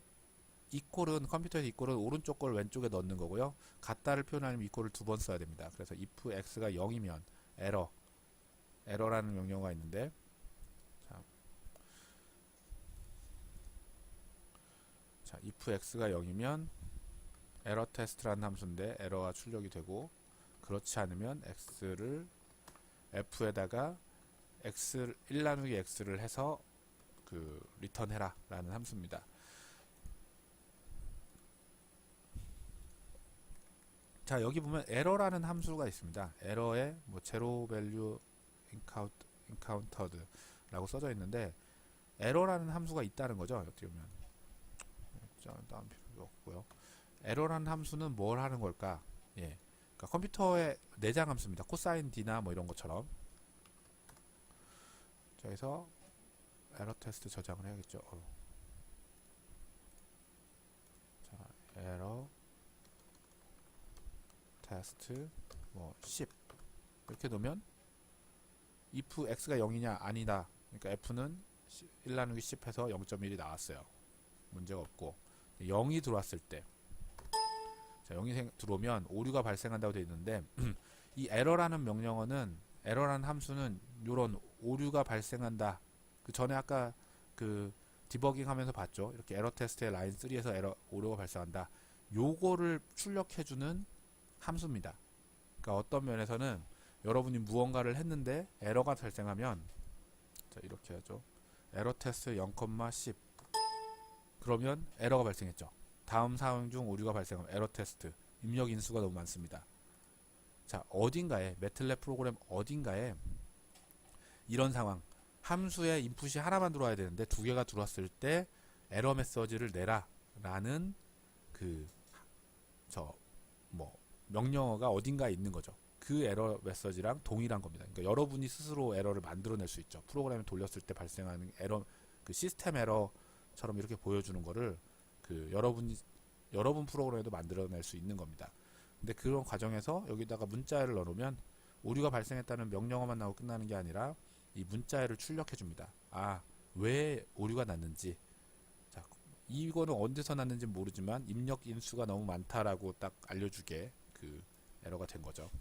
이퀄은, 컴퓨터에서 이퀄은 오른쪽 걸 왼쪽에 넣는 거고요. 같다를 표현하려면 이퀄을 두 번 써야 됩니다. 그래서 if x가 0이면 에러라는 명령어가 있는데, 자, if x가 0이면 에러 테스트라는 함수인데 에러가 출력이 되고, 그렇지 않으면 f에다가 x 1 나누기 x를 해서 리턴해라 라는 함수입니다. 자, 여기 보면 에러라는 함수가 있습니다. 에러에 뭐 zero value encountered 라고 써져 있는데, 에러라는 함수가 있다는 거죠. 어떻게 보면 다운 필요도 없고요. 에러라는 함수는 뭘 하는 걸까? 예, 그러니까 컴퓨터의 내장 함수입니다. 코사인 d나 뭐 이런 것처럼. 자, 그래서 에러 테스트 저장을 해야겠죠. 자, 에러 테스트 뭐 10 이렇게 놓으면 if x가 0이냐 아니다. 그러니까 f는 1 나누기 10해서 0.1이 나왔어요. 문제가 없고 0이 들어왔을 때 자, 0이 들어오면 오류가 발생한다고 되어 있는데 이 에러라는 명령어는 에러라는 함수는 이런 오류가 발생한다. 그 전에 아까 그 디버깅 하면서 봤죠. 이렇게 에러 테스트의 라인 3에서 에러 오류가 발생한다. 요거를 출력해주는 함수입니다. 그러니까 어떤 면에서는 여러분이 무언가를 했는데 에러가 발생하면 자, 이렇게 하죠. 에러 테스트 0,10 그러면 에러가 발생했죠. 다음 사용 중 오류가 발생하면 에러 테스트 입력 인수가 너무 많습니다. 자, 어딘가에 매틀랩 프로그램 어딘가에 이런 상황 함수에 인풋이 하나만 들어와야 되는데 두 개가 들어왔을 때 에러 메시지를 내라 라는 그 명령어가 어딘가에 있는 거죠. 그 에러 메시지랑 동일한 겁니다. 그러니까 여러분이 스스로 에러를 만들어낼 수 있죠. 프로그램을 돌렸을 때 발생하는 에러, 그 시스템 에러처럼 이렇게 보여주는 거를 그 여러분 프로그램에도 만들어낼 수 있는 겁니다. 근데 그런 과정에서 여기다가 문자열을 넣어놓으면 오류가 발생했다는 명령어만 나오고 끝나는 게 아니라 이 문자열을 출력해 줍니다. 아, 왜 오류가 났는지. 자, 이거는 어디서 났는지 모르지만 입력 인수가 너무 많다라고 딱 알려주게 그 에러가 된 거죠.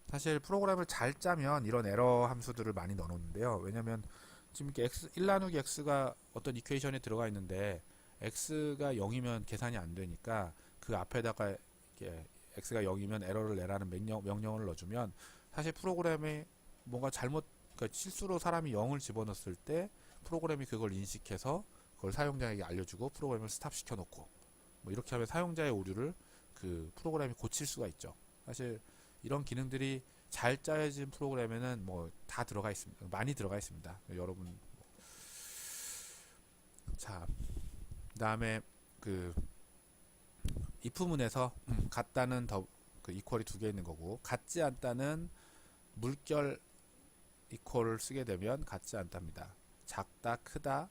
사실 프로그램을 잘 짜면 이런 에러 함수들을 많이 넣어놓는데요. 왜냐면 지금 이렇게 1 나누기 x가 어떤 이퀘이션에 들어가 있는데 x가 0이면 계산이 안 되니까 그 앞에다가 이렇게 x가 0이면 에러를 내라는 명령을 넣어주면 사실 프로그램에 뭔가 그러니까 실수로 사람이 0을 집어넣었을 때 프로그램이 그걸 인식해서 그걸 사용자에게 알려주고 프로그램을 스탑 시켜놓고 뭐 이렇게 하면 사용자의 오류를 그 프로그램이 고칠 수가 있죠. 사실 이런 기능들이 잘 짜여진 프로그램에는 뭐 다 들어가 있습니다. 많이 들어가 있습니다. 여러분 자, 그다음에 그 if문에서 같다는 그 이퀄이 두 개 있는 거고 같지 않다는 물결 이퀄을 쓰게 되면 같지 않답니다. 작다, 크다,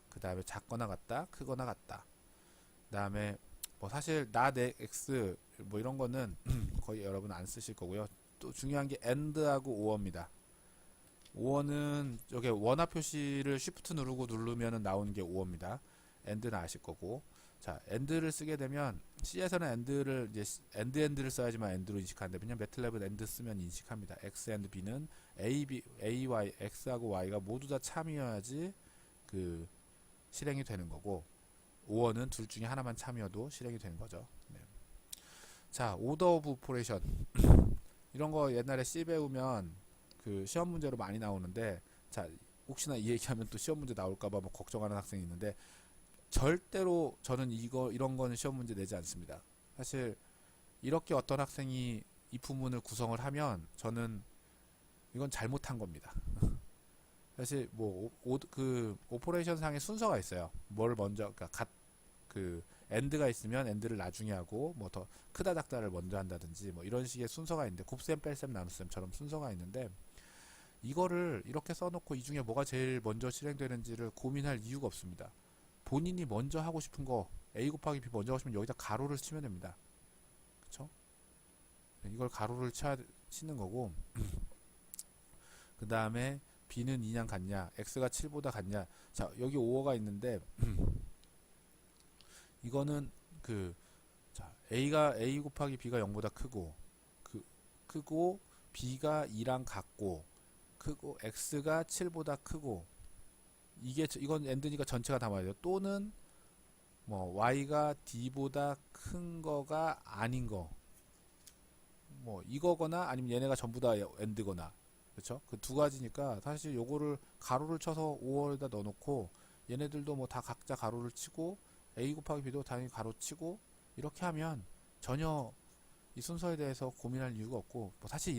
그 다음에 작거나 같다, 크거나 같다. 그 다음에 뭐 사실 not x 뭐 이런 거는 거의 여러분 안 쓰실 거고요. 또 중요한 게 and하고 or입니다. or는 여기 원화 표시를 shift 누르면 나오는 게 or입니다. and는 아실 거고. 자, and를 쓰게 되면 C에서는 and를 이제 and를 써야지만 and로 인식하는데 그냥 매틀랩은 and 쓰면 인식합니다. x and b는 a, y, x하고 y가 모두 다 참여해야지 그 실행이 되는 거고 or는 둘 중에 하나만 참여도 실행이 되는 거죠. 네. 자, order of operation 이런 거 옛날에 C 배우면 그 시험 문제로 많이 나오는데 자, 혹시나 이 얘기하면 또 시험 문제 나올까봐 뭐 걱정하는 학생이 있는데 절대로 저는 이런 거는 시험 문제 내지 않습니다. 사실 이렇게 어떤 학생이 if문을 구성을 하면 저는 이건 잘못한 겁니다. 사실 뭐 그 오퍼레이션 상의 순서가 있어요. 뭘 먼저 그러니까 그 end가 있으면 end를 나중에 하고 뭐 더 크다 작다를 먼저 한다든지 뭐 이런 식의 순서가 있는데 곱셈 뺄셈 나눗셈처럼 순서가 있는데 이거를 이렇게 써놓고 이 중에 뭐가 제일 먼저 실행되는지를 고민할 이유가 없습니다. 본인이 먼저 하고 싶은 거 a 곱하기 b 먼저 하고 싶으면 여기다 가로를 치면 됩니다. 그쵸? 이걸 가로를 치는 거고 그 다음에 b는 2냐 같냐 x가 7보다 같냐 자 여기 5가 있는데 이거는 그 자, a 곱하기 b가 0보다 크고 b가 2랑 같고 크고 x가 7보다 크고 이건 end니까 전체가 담아야 돼요. 또는 뭐 y가 d보다 큰 거가 아닌 거 뭐 이거거나 아니면 얘네가 전부 다 end거나 그렇죠? 그 두 가지니까 사실 요거를 가로를 쳐서 5월에다 넣어놓고 얘네들도 뭐 다 각자 가로를 치고 a 곱하기 b도 당연히 가로 치고 이렇게 하면 전혀 이 순서에 대해서 고민할 이유가 없고 뭐 사실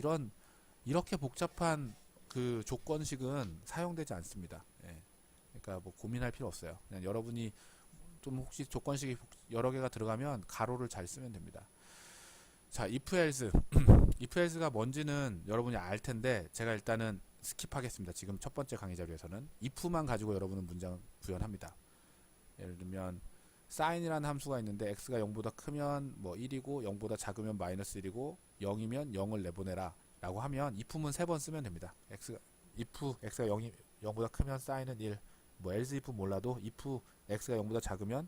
이렇게 복잡한 그 조건식은 사용되지 않습니다. 예. 그러니까 뭐 고민할 필요 없어요. 그냥 여러분이 좀 혹시 조건식이 여러 개가 들어가면 가로를 잘 쓰면 됩니다. 자, if else if else가 뭔지는 여러분이 알 텐데 제가 일단은 스킵하겠습니다. 지금 첫 번째 강의 자료에서는 if만 가지고 여러분은 문장 구현합니다. 예를 들면 sign이라는 함수가 있는데 x가 0보다 크면 뭐 1이고 0보다 작으면 마이너스 1이고 0이면 0을 내보내라 라고 하면 if문 3번 쓰면 됩니다. if x가 0보다 크면 sign은 1, 뭐 else if 몰라도 if x가 0보다 작으면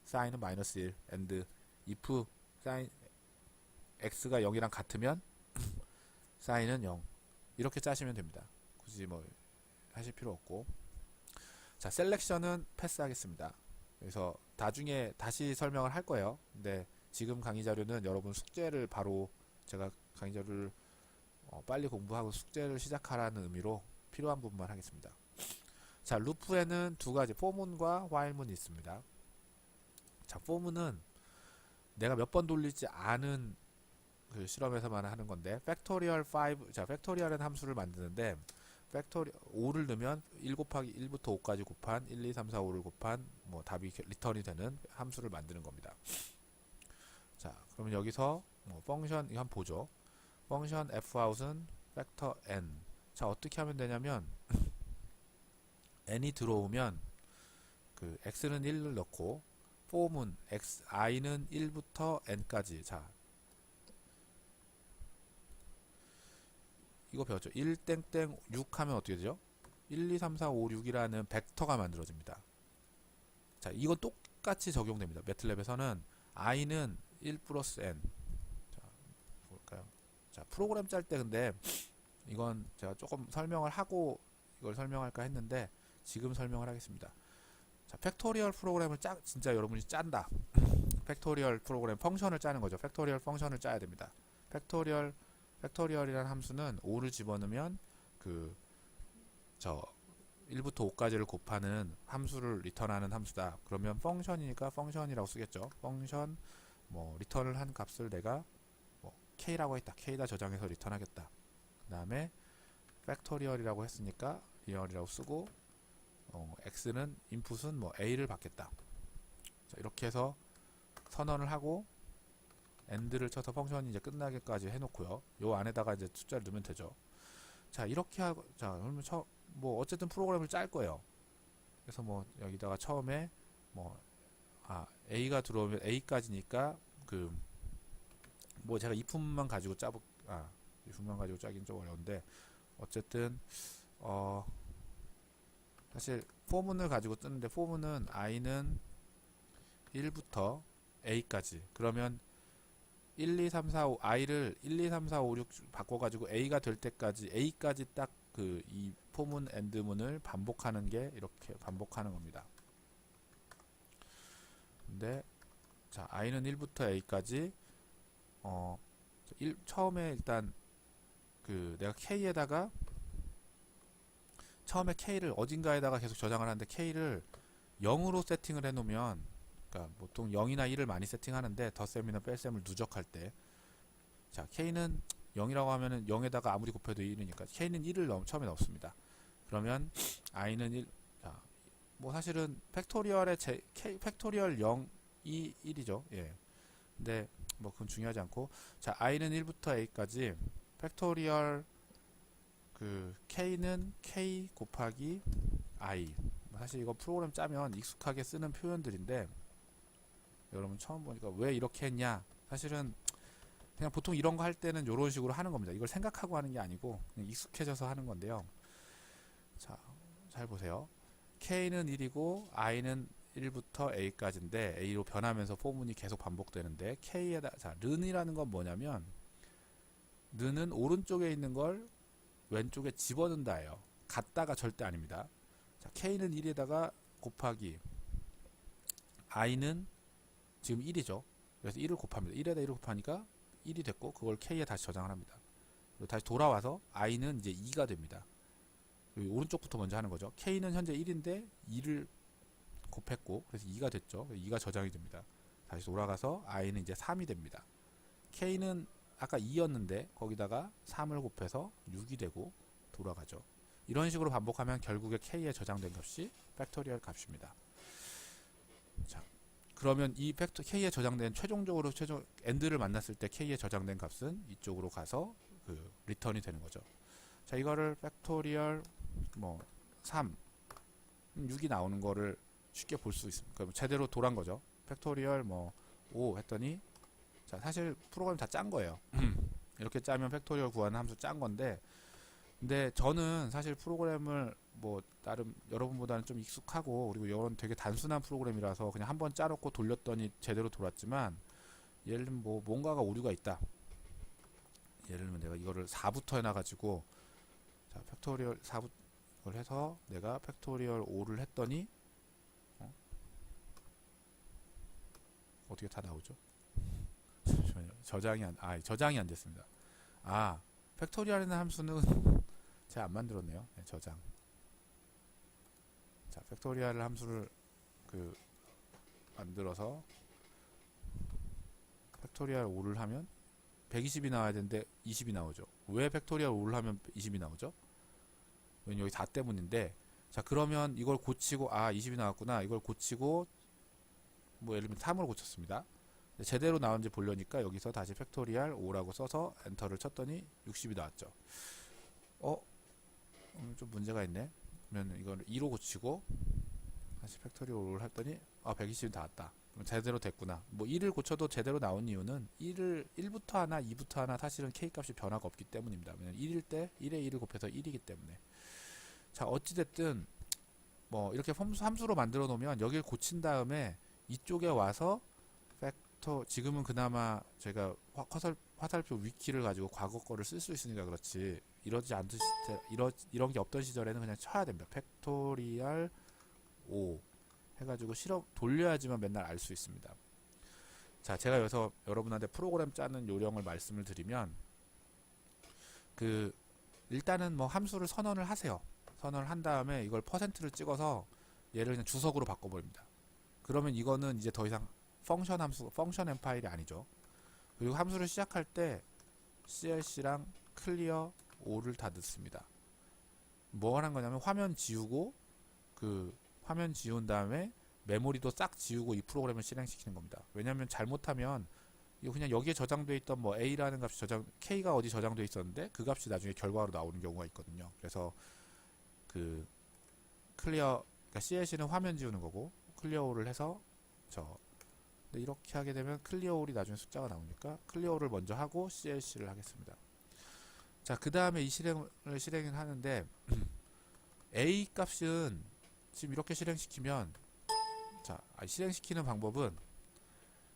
sign은 마이너스 1 and if sin x가 0이랑 같으면 sign은 0 이렇게 짜시면 됩니다. 굳이 뭐 하실 필요 없고. 자, 셀렉션은 패스하겠습니다. 그래서 나중에 다시 설명을 할 거예요. 근데 지금 강의 자료는 여러분 숙제를 바로 제가 강의 자료를 빨리 공부하고 숙제를 시작하라는 의미로 필요한 부분만 하겠습니다. 자, 루프에는 두 가지 for문과 while문이 있습니다. 자, for문은 내가 몇 번 돌리지 않은 그 실험에서만 하는 건데 팩토리얼 5, 자, 팩토리얼은 함수를 만드는데 팩토리 5를 넣으면 1 곱하기 1부터 5까지 곱한 1, 2, 3, 4, 5를 곱한 뭐 답이 리턴이 되는 함수를 만드는 겁니다. 자, 그러면 여기서 뭐 펑션 이거 한번 보죠. 펑션 fout은 팩터 n. 자, 어떻게 하면 되냐면 n이 들어오면 그 x는 1을 넣고 form은 i는 1부터 n까지. 자, 이거 배웠죠. 1땡땡 6 하면 어떻게 되죠? 1, 2, 3, 4, 5, 6이라는 벡터가 만들어집니다. 자, 이건 똑같이 적용됩니다. 매틀랩에서는 i는 1 플러스 n. 자, 볼까요? 자, 프로그램 짤 때 근데 이건 제가 조금 설명을 하고 이걸 설명할까 했는데 지금 설명을 하겠습니다. 자, 팩토리얼 프로그램을 진짜 여러분이 짠다. 팩토리얼 프로그램 펑션을 짜는 거죠. 팩토리얼 펑션을 짜야 됩니다. 팩토리얼이라는 함수는 5를 집어넣으면 저 1부터 5까지를 곱하는 함수를 리턴하는 함수다. 그러면 펑션이니까 펑션이라고 쓰겠죠. 펑션 뭐 리턴을 한 값을 내가 뭐 k라고 했다. k다 저장해서 리턴하겠다. 그 다음에 팩토리얼이라고 했으니까 리얼이라고 쓰고 x는 인풋은 뭐 a를 받겠다. 자, 이렇게 해서 선언을 하고 end를 쳐서 펑션이 이제 끝나기까지 해놓고요. 요 안에다가 이제 숫자를 넣으면 되죠. 자, 이렇게 하고, 자, 그러면 뭐 어쨌든 프로그램을 짤 거예요. 그래서 뭐 여기다가 처음에 뭐 a가 들어오면 a까지니까 뭐 제가 if만 가지고 if만 가지고 짜긴 좀 어려운데 어쨌든 사실 포문을 가지고 뜨는데 포문은 i는 1부터 a까지. 그러면 1, 2, 3, 4, 5 i를 1, 2, 3, 4, 5, 6 바꿔가지고 a가 될 때까지 a까지 딱 이 포문 엔드문을 반복하는 게 이렇게 반복하는 겁니다. 근데 자, i는 1부터 a까지 처음에 일단 내가 k에다가 처음에 k를 어딘가에다가 계속 저장을 하는데 k를 0으로 세팅을 해놓으면 그러니까 보통 0이나 1을 많이 세팅하는데 덧셈이나 뺄셈을 누적할 때 자, k는 0이라고 하면은 0에다가 아무리 곱해도 1이니까 k는 1을 처음에 넣습니다. 그러면 i는 1. 자, 뭐 사실은 팩토리얼의 팩토리얼 0이 1이죠. 예. 근데 뭐 그건 중요하지 않고 자, i는 1부터 a까지 팩토리얼 k는 k 곱하기 i. 사실 이거 프로그램 짜면 익숙하게 쓰는 표현들인데 여러분 처음 보니까 왜 이렇게 했냐? 사실은 그냥 보통 이런 거 할 때는 이런 식으로 하는 겁니다. 이걸 생각하고 하는 게 아니고 그냥 익숙해져서 하는 건데요. 자, 잘 보세요. k는 1이고 i는 1부터 a까지인데 a로 변하면서 포문이 계속 반복되는데 k에다 자, 른이라는 건 뭐냐면 른은 오른쪽에 있는 걸 왼쪽에 집어넣는다예요. 같다가 절대 아닙니다. 자, k는 1에다가 곱하기 i는 지금 1이죠. 그래서 1을 곱합니다. 1에다 1을 곱하니까 1이 됐고 그걸 k에 다시 저장을 합니다. 그리고 다시 돌아와서 i는 이제 2가 됩니다. 그리고 오른쪽부터 먼저 하는 거죠. k는 현재 1인데 2를 곱했고 그래서 2가 됐죠. 2가 저장이 됩니다. 다시 돌아가서 i는 이제 3이 됩니다. k는 아까 2였는데 거기다가 3을 곱해서 6이 되고 돌아가죠. 이런 식으로 반복하면 결국에 k에 저장된 값이 팩토리얼 값입니다. 자, 그러면 이 k에 저장된 최종적으로 end를 만났을 때 k에 저장된 값은 이쪽으로 가서 리턴이 되는 거죠. 자, 이거를 팩토리얼 뭐 3, 6이 나오는 거를 쉽게 볼 수 있습니다. 그러니까 제대로 돌아간 거죠. 팩토리얼 뭐 5 했더니 자, 사실 프로그램 다 짠 거예요. 이렇게 짜면 팩토리얼 구하는 함수 짠 건데, 근데 저는 사실 프로그램을 뭐 나름 여러분보다는 좀 익숙하고, 그리고 이런 되게 단순한 프로그램이라서 그냥 한번 짜놓고 돌렸더니 제대로 돌았지만, 예를 들면 뭐 뭔가가 오류가 있다. 예를 들면 내가 이거를 4부터 해놔가지고, 자, 팩토리얼 4부터 해서 내가 팩토리얼 5를 했더니 어떻게 다 나오죠? 잠시만요. 저장이 안 됐습니다. 팩토리얼이라는 함수는 제가 안 만들었네요. 네, 저장. 자, 팩토리얼 함수를 만들어서 팩토리얼 5를 하면 120이 나와야 되는데 20이 나오죠. 왜 팩토리얼 5를 하면 20이 나오죠? 왜냐면 여기 4 때문인데, 자, 그러면 이걸 고치고 20이 나왔구나. 이걸 고치고 뭐 예를 들면 3으로 고쳤습니다. 제대로 나온지 보려니까 여기서 다시 팩토리얼 5라고 써서 엔터를 쳤더니 60이 나왔죠. 좀 문제가 있네. 그러면 이걸 2로 고치고 다시 팩토리얼 5를 했더니 120이 나왔다. 그럼 제대로 됐구나. 뭐 1을 고쳐도 제대로 나온 이유는 1부터 하나 2부터 하나 사실은 K값이 변화가 없기 때문입니다. 왜냐면 1일 때 1에 1을 곱해서 1이기 때문에. 자, 어찌됐든 뭐 이렇게 함수로 만들어 놓으면 여기를 고친 다음에 이쪽에 와서 지금은 그나마 제가 화살표 위키를 가지고 과거 거를 쓸 수 있으니까 그렇지, 이러지 않듯이 이런 게 없던 시절에는 그냥 쳐야 됩니다. 팩토리얼 5 해가지고 실험 돌려야지만 맨날 알 수 있습니다. 자, 제가 여기서 여러분한테 프로그램 짜는 요령을 말씀을 드리면, 일단은 뭐 함수를 선언을 하세요. 선언을 한 다음에 이걸 퍼센트를 찍어서 얘를 그냥 주석으로 바꿔버립니다. 그러면 이거는 이제 더 이상 펑션 엠 파일이 아니죠. 그리고 함수를 시작할 때 clc랑 클리어 5를 다 넣습니다. 뭐 하는 거냐면 화면 지우고, 화면 지운 다음에 메모리도 싹 지우고 이 프로그램을 실행시키는 겁니다. 왜냐면 잘못하면 이거 그냥 여기에 저장되어 있던 뭐 a라는 값이 k가 어디 저장되어 있었는데 그 값이 나중에 결과로 나오는 경우가 있거든요. 그래서 클리어, 그러니까 clc는 화면 지우는 거고, 클리어 5를 해서 근데 이렇게 하게 되면 클리어 5이 나중에 숫자가 나오니까 클리어 5를 먼저 하고 clc를 하겠습니다. 자, 그 다음에 이 실행을 하는데 a 값은 지금 이렇게 실행시키면, 자, 실행시키는 방법은,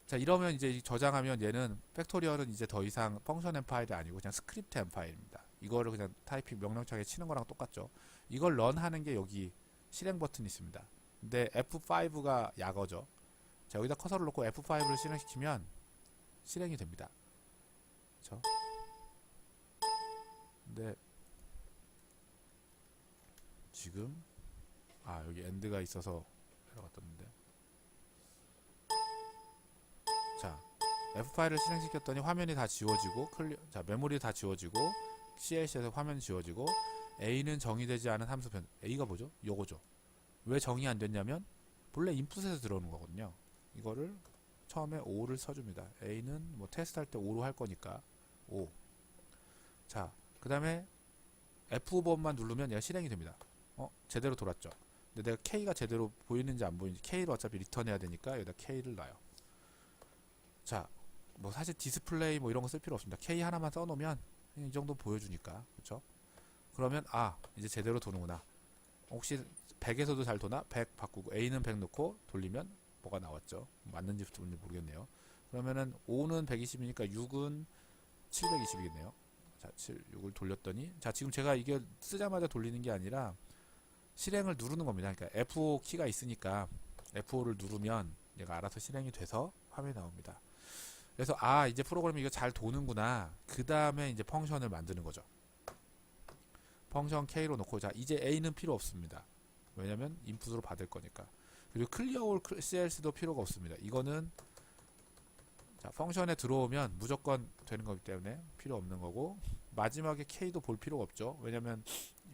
자, 이러면 이제 저장하면 얘는 팩토리얼은 이제 더 이상 펑션 엠 파일이 아니고 그냥 스크립트 엠 파일입니다. 이거를 그냥 타이핑 명령창에 치는 거랑 똑같죠. 이걸 런 하는 게 여기 실행 버튼이 있습니다. 근데 F5가 약어죠. 자, 여기다 커서를 놓고 F5를 실행시키면 실행이 됩니다. 그렇죠? 근데 지금 여기 엔드가 있어서 에러가 떴는데, 자, F5를 실행시켰더니 화면이 다 지워지고 자, 메모리 다 지워지고 CLC에서 화면 지워지고, A는 정의되지 않은 함수 A가 뭐죠? 요거죠. 왜 정의 안 됐냐면 본래 인풋에서 들어오는 거거든요. 이거를 처음에 5를 써줍니다. A는 뭐 테스트할 때 5로 할 거니까 5. 자, 그 다음에 F5번만 누르면 얘가 실행이 됩니다. 제대로 돌았죠. 근데 내가 K가 제대로 보이는지 안 보이는지, K를 어차피 리턴해야 되니까 여기다 K를 놔요. 자, 뭐 사실 디스플레이 뭐 이런 거 쓸 필요 없습니다. K 하나만 써놓으면 이 정도 보여주니까, 그렇죠? 그러면 이제 제대로 도는구나. 혹시 100에서도 잘 도나? 100 바꾸고 A는 100 넣고 돌리면 뭐가 나왔죠? 맞는지 모르겠네요. 그러면은 5는 120이니까 6은 720이겠네요. 자, 6을 돌렸더니, 자, 지금 제가 이게 쓰자마자 돌리는 게 아니라 실행을 누르는 겁니다. 그러니까 F5 키가 있으니까 F5를 누르면 얘가 알아서 실행이 돼서 화면이 나옵니다. 그래서 이제 프로그램이 이거 잘 도는구나. 그 다음에 이제 펑션을 만드는 거죠. 펑션 K로 놓고, 자, 이제 A는 필요 없습니다. 왜냐면 인풋으로 받을 거니까. 그리고 클리어 올 CLC도 필요가 없습니다. 이거는 자, 펑션에 들어오면 무조건 되는 거기 때문에 필요 없는 거고, 마지막에 K도 볼 필요가 없죠. 왜냐면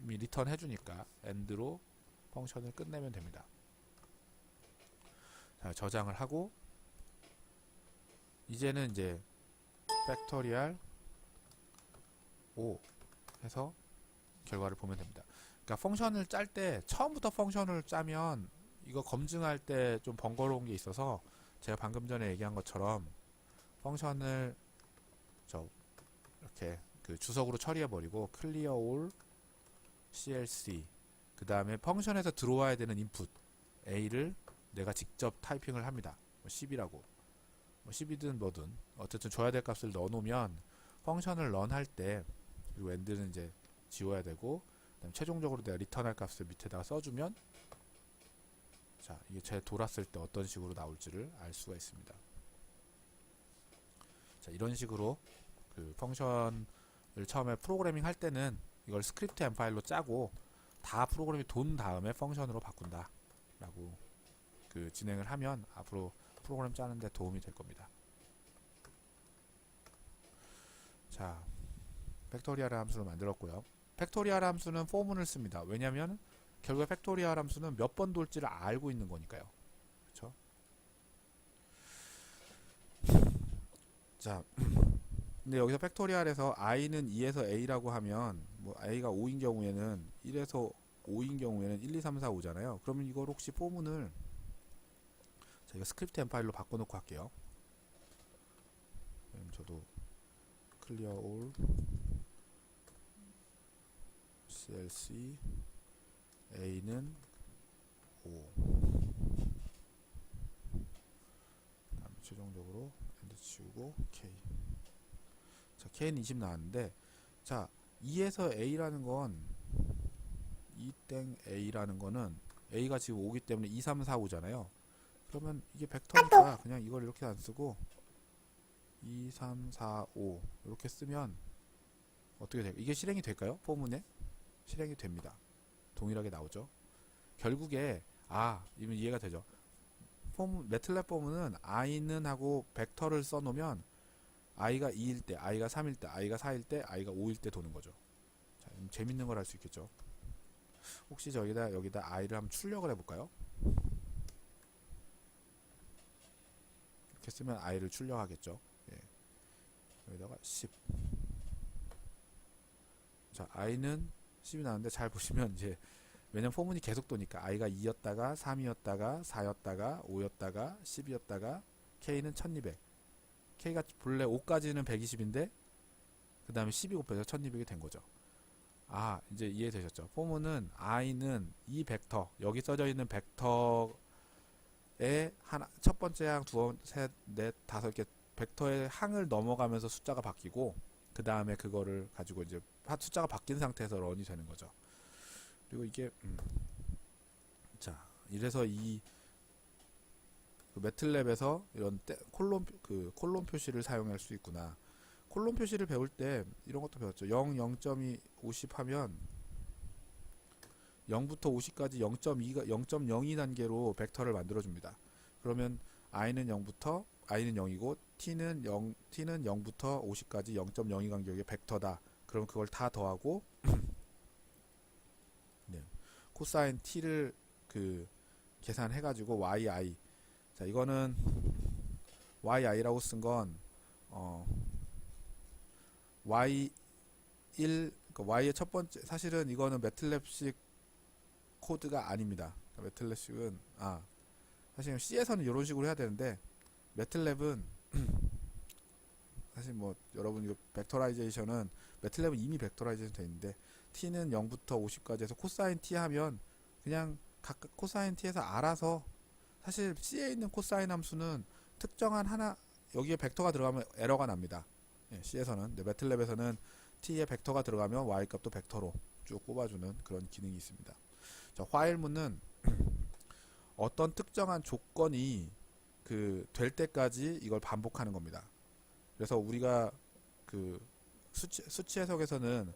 이미 리턴 해주니까 end로 펑션을 끝내면 됩니다. 자, 저장을 하고 이제는 이제 팩토리얼 5 해서 결과를 보면 됩니다. 그러니까 펑션을 짤 때 처음부터 펑션을 짜면 이거 검증할 때 좀 번거로운 게 있어서 제가 방금 전에 얘기한 것처럼 펑션을 이렇게 그 주석으로 처리해 버리고 clear all clc 그 다음에 펑션에서 들어와야 되는 인풋 a를 내가 직접 타이핑을 합니다. 10이라고 뭐 10이든 뭐든 어쨌든 줘야 될 값을 넣어 놓으면 펑션을 런할 때 그리고 end는 이제 지워야 되고 그다음에 최종적으로 내가 리턴할 값을 밑에다가 써주면 자 이게 제 돌았을 때 어떤 식으로 나올지를 알 수가 있습니다. 자 이런 식으로 그 펑션을 처음에 프로그래밍 할 때는 이걸 스크립트 엠 파일로 짜고 다 프로그램이 돈 다음에 펑션으로 바꾼다 라고 그 진행을 하면 앞으로 프로그램 짜는데 도움이 될 겁니다. 자 팩토리얼 함수를 만들었고요. 팩토리얼 함수는 포문을 씁니다. 왜냐하면 결국에 팩토리얼 함수는 몇 번 돌지를 알고 있는 거니까요. 그렇죠? 자 근데 여기서 팩토리얼에서 i는 2에서 a라고 하면 뭐 a가 5인 경우에는 1에서 5인 경우에는 1, 2, 3, 4, 5잖아요. 그러면 이걸 혹시 포문을 저희가 스크립트 엠 파일로 바꿔놓고 할게요. 저도 clear all clc a는 5 다음 최종적으로 엔드 치우고 k 자 k는 20 나왔는데 자 2에서 a라는 건 2땡 a라는 거는 a가 지금 5기 때문에 2, 3, 4, 5잖아요. 그러면 이게 벡터니까 그냥 이걸 이렇게 안 쓰고 2, 3, 4, 5 이렇게 쓰면 어떻게 될까요? 이게 실행이 될까요? 포문에? 실행이 됩니다. 동일하게 나오죠. 결국에 이면 이해가 되죠. 매틀랩 포문은 i는 하고 벡터를 써놓으면 i가 2일 때, i가 3일 때, i가 4일 때, i가 5일 때 도는 거죠. 자, 재밌는 걸 할 수 있겠죠. 혹시 여기다 i를 한번 출력을 해볼까요? 이렇게 쓰면 i를 출력하겠죠. 예. 여기다가 10. 자, i는 10이 나왔는데 잘 보시면 이제 왜냐면 포문이 계속 도니까 i가 2였다가 3이었다가 4였다가 5였다가 10이었다가 k는 1200. k가 본래 5까지는 120인데 그 다음에 12 곱해서 1200이 된 거죠. 이제 이해되셨죠? 포문은 i는 이 벡터 여기 써져 있는 벡터의 첫 번째 항, 두 번째, 셋, 넷, 다섯 개 벡터의 항을 넘어가면서 숫자가 바뀌고 그 다음에 그거를 가지고 이제 숫자가 바뀐 상태에서 런이 되는 거죠. 그리고 이게 자 이래서 이 매틀랩에서 이런 콜론 표시를 사용할 수 있구나. 콜론 표시를 배울 때 이런 것도 배웠죠. 0, 0.2, 50 하면 0부터 50까지 0.2 단계로 벡터를 만들어 줍니다. 그러면 i는 0부터 i는 0이고 t는 0부터 50까지 0.02 간격의 벡터다. 그럼 그걸 다 더하고 네. 코사인 t를 계산해 가지고 yi 자 이거는 yi라고 쓴 건 y1 그러니까 y의 첫 번째 사실은 이거는 매틀랩식 코드가 아닙니다. 그러니까 매틀랩식은 사실 C에서는 이런 식으로 해야 되는데 매틀랩은 사실 뭐 여러분 이거 벡터라이제이션은 매틀랩은 이미 벡터라이제이션 돼 있는데 t는 0부터 50까지 해서 코사인 t 하면 그냥 각각 코사인 t에서 알아서 사실 C에 있는 코사인 함수는 특정한 하나 여기에 벡터가 들어가면 에러가 납니다. 예, C에서는 매틀랩에서는 t에 벡터가 들어가면 y 값도 벡터로 쭉 뽑아주는 그런 기능이 있습니다. 자, while문은 어떤 특정한 조건이 될 때까지 이걸 반복하는 겁니다. 그래서 우리가 수치 해석에서는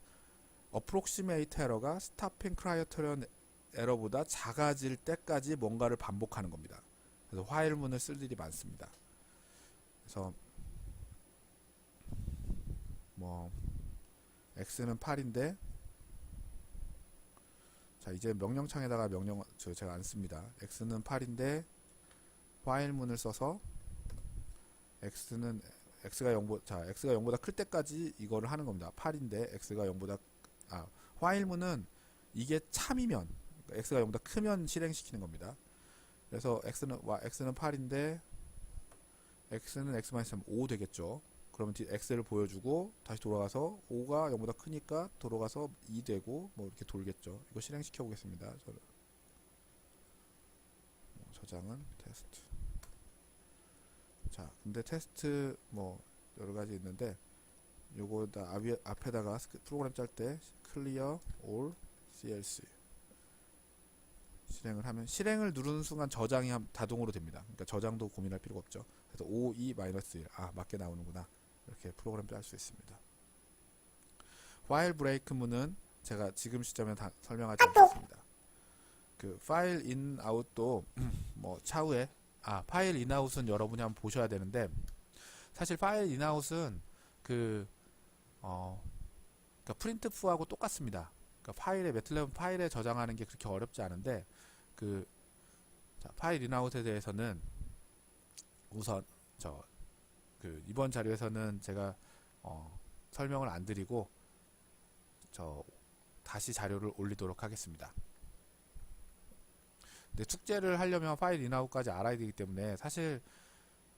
approximate error가 stopping criterion 에러보다 작아질 때까지 뭔가를 반복하는 겁니다. 그래서 while문을 쓸 일이 많습니다. 그래서 뭐 x는 8인데 자 이제 명령창에다가 제가 안 씁니다. x는 8인데 while문을 써서 x가 0보다 클 때까지 이거를 하는 겁니다. 8인데 x가 0보다 while문은 이게 참이면 x가 0보다 크면 실행시키는 겁니다. 그래서 x는 8인데 x는 x-3 5 되겠죠. 그러면 x를 보여주고 다시 돌아가서 5가 0보다 크니까 돌아가서 2 되고 뭐 이렇게 돌겠죠. 이거 실행시켜 보겠습니다. 저장은 테스트. 자, 근데 테스트 뭐 여러 가지 있는데 요거 다 앞에다가 프로그램 짤 때 clear all clc 실행을 하면, 실행을 누르는 순간 저장이 자동으로 됩니다. 그러니까 저장도 고민할 필요가 없죠. 그래서 52-1 맞게 나오는구나, 이렇게 프로그램 짤 수 있습니다. while break 문은 제가 지금 시점에 다 설명하지 않겠습니다. 그 파일 인 아웃도 뭐 차후에 파일 인 아웃은 여러분이 한번 보셔야 되는데, 사실 파일 인 아웃은 그러니까 프린트프하고 똑같습니다. 그러니까 매틀랩 파일에 저장하는 게 그렇게 어렵지 않은데, 파일 인 아웃에 대해서는 우선 이번 자료에서는 제가 설명을 안 드리고 다시 자료를 올리도록 하겠습니다. 근데 축제를 하려면 파일 인아웃까지 알아야 되기 때문에, 사실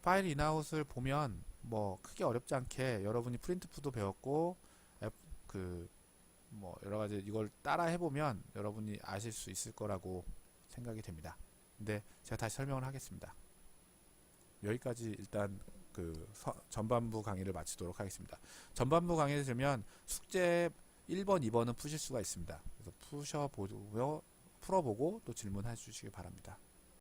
파일 인아웃을 보면 뭐 크게 어렵지 않게 여러분이 프린트프도 배웠고 뭐 여러가지 이걸 따라 해보면 여러분이 아실 수 있을 거라고 생각이 됩니다. 근데 제가 다시 설명을 하겠습니다. 여기까지 일단 전반부 강의를 마치도록 하겠습니다. 전반부 강의를 들으면 숙제 1번, 2번은 푸실 수가 있습니다. 그래서 풀어보고 또 질문해 주시기 바랍니다.